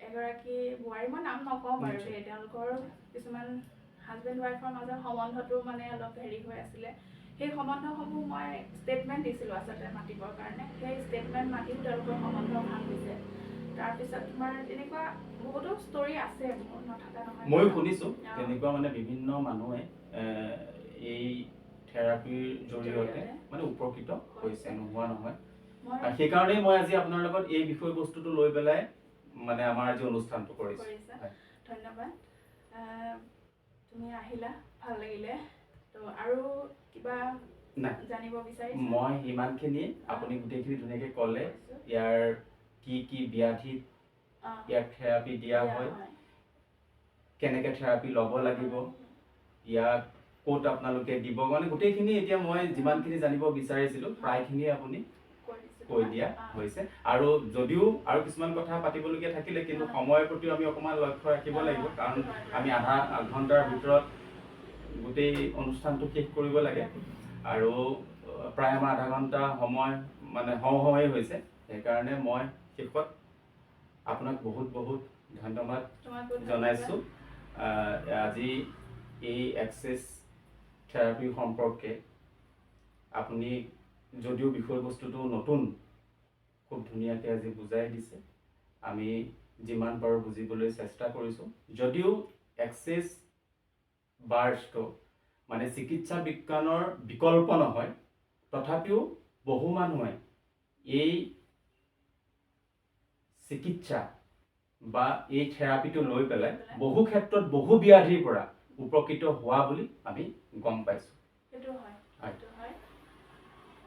এগৰাকী বোৱাৰী, মই নাম নকওঁ বাৰু দেই, তেওঁলোকৰ কিছুমান হাজবেণ্ড ৱাইফৰ মাজত সম্বন্ধটো মানে অলপ হেৰি হৈ আছিলে। সেই সম্বন্ধসমূহ মই ষ্টেটমেণ্ট দিছিলোঁ আচলতে মাতিবৰ কাৰণে। সেই ষ্টেটমেণ্ট মাতিও তেওঁলোকৰ সম্বন্ধ ভাল হৈছে। তাৰপিছত তোমাৰ তেনেকুৱা বহুতো ষ্টৰি আছে, মোৰ নথকা নহয়। ময়ো শুনিছোঁ তেনেকুৱা মানে বিভিন্ন মানুহে এই থেৰাপিৰ জৰিয়তে মানে উপকৃত হৈছে, নোহোৱা নহয়। সেইকাৰণেই মই আজি আপোনাৰ লগত এই বিষয়বস্তুটো লৈ পেলাই মানে আমাৰ আজি অনুষ্ঠানটো কৰিছোঁ। ধন্যবাদ। তুমি আহিলা, ভাল লাগিলে। তো আৰু কিবা জানিব বিচাৰিছা? মই ইমানখিনিয়ে, আপুনি গোটেইখিনি ধুনীয়াকৈ ক'লে। ইয়াৰ কি ব্যাধিত ইয়াক থেৰাপি দিয়া হয়, কেনেকৈ থেৰাপি ল'ব লাগিব, ইয়াক ক'ত আপোনালোকে দিব, মানে গোটেইখিনি এতিয়া মই যিমানখিনি জানিব বিচাৰিছিলোঁ প্ৰায়খিনিয়ে আপুনি কৈ দিয়া হৈছে। আৰু যদিও আৰু কিছুমান কথা পাতিবলগীয়া থাকিলে, কিন্তু সময়ৰ প্ৰতিও আমি অকণমান লক্ষ্য ৰাখিব লাগিব, কাৰণ আমি আধা ঘণ্টাৰ ভিতৰত গোটেই অনুষ্ঠানটো শেষ কৰিব লাগে। আৰু প্ৰায় আমাৰ আধা ঘণ্টা সময় মানে হওঁ হৈছে। সেইকাৰণে মই শেষত আপোনাক বহুত ধন্যবাদ জনাইছোঁ। আজি এই এক্সেছ থেৰাপি সম্পৰ্কে আপুনি যদিও বিষয়বস্তুটো নতুন, খুব ধুনীয়াকৈ আজি বুজাই দিছে। আমি যিমান পাৰোঁ বুজিবলৈ চেষ্টা কৰিছোঁ। যদিও এক্সেছ বাৰ্ছটো মানে চিকিৎসা বিজ্ঞানৰ বিকল্প নহয়, তথাপিও বহু মানুহে এই চিকিৎসা বা এই থেৰাপিটো লৈ পেলাই বহু ক্ষেত্ৰত বহু ব্যাধিৰ পৰা উপকৃত হোৱা বুলি আমি গম পাইছোঁ। সেইটো হয়।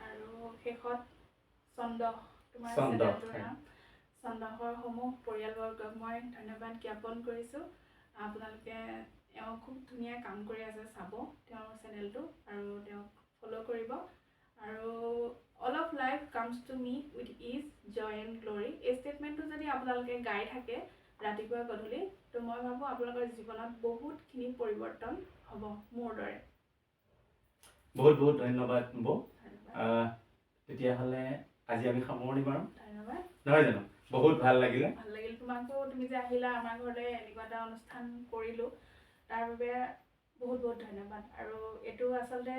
আৰু শেষত চন্দহৰসমূহ পৰিয়ালবৰ্গক মই ধন্যবাদ জ্ঞাপন কৰিছোঁ। আপোনালোকে খুব ধুনীয়া কাম কৰি আছে, চাব তেওঁৰ চেনেলটো আৰু তেওঁক ফ'ল' কৰিব। আৰু all of life comes to me with ease joy and glory, এই ষ্টেটমেণ্টটো যদি আপোনালোকে গাই থাকে ৰাতিপুৱা গধূলি, তো মই ভাবোঁ আপোনালোকৰ জীৱনত বহুতখিনি পৰিৱৰ্তন হ'ব, মোৰ দৰে। বহুত ধন্যবাদ বৌ। তেতিয়াহ'লে আজি আমি সামৰণি মাৰোঁ। ধন্যবাদ। নহয় জানো? বহুত ভাল লাগিল তোমাকো, তুমি যে আহিলা আমাৰ ঘৰলৈ, এনেকুৱা এটা অনুষ্ঠান কৰিলোঁ, তাৰ বাবে বহুত বহুত ধন্যবাদ। আৰু এইটো আচলতে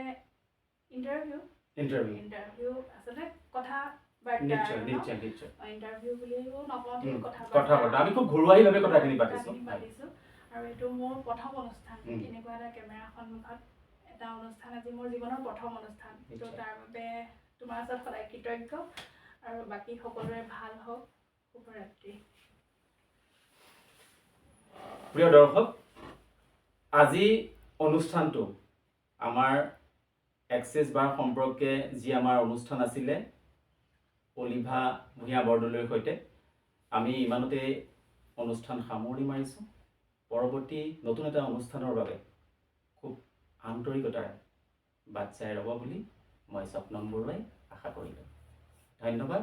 ইণ্টাৰভিউ আচলতে কথা নিশ্চয় নিশ্চয় নিশ্চয় ইণ্টাৰভিউ বুলিও নকওঁ, কথা বতৰা আমি খুব ঘৰুৱাভাৱে কথাখিনি পাতিছোঁ। আৰু এইটো মোৰ প্ৰথম অনুষ্ঠান, এনেকুৱা এটা কেমেৰাৰ সন্মুখত এটা অনুষ্ঠান, আজি মোৰ জীৱনৰ প্ৰথম অনুষ্ঠান। তো তাৰ বাবে তোমাৰ ওচৰত সদায় কৃতজ্ঞ, আৰু বাকী সকলোৰে ভাল হওক। শুভৰাত্ৰি। প্ৰিয় দৰ্শক, আজি অনুষ্ঠানটো আমাৰ এক্সেছ বাৰ সম্পৰ্কে যি আমাৰ অনুষ্ঠান আছিলে অলিভা ভূঞা বৰদলৈৰ সৈতে, আমি ইমানতে অনুষ্ঠান সামৰণি মাৰিছোঁ। পৰৱৰ্তী নতুন এটা অনুষ্ঠানৰ বাবে খুব আন্তৰিকতাৰে বাট চাই ৰ'ব বুলি মই স্বপ্নম বৰুৱাই আশা কৰিলোঁ। ধন্যবাদ।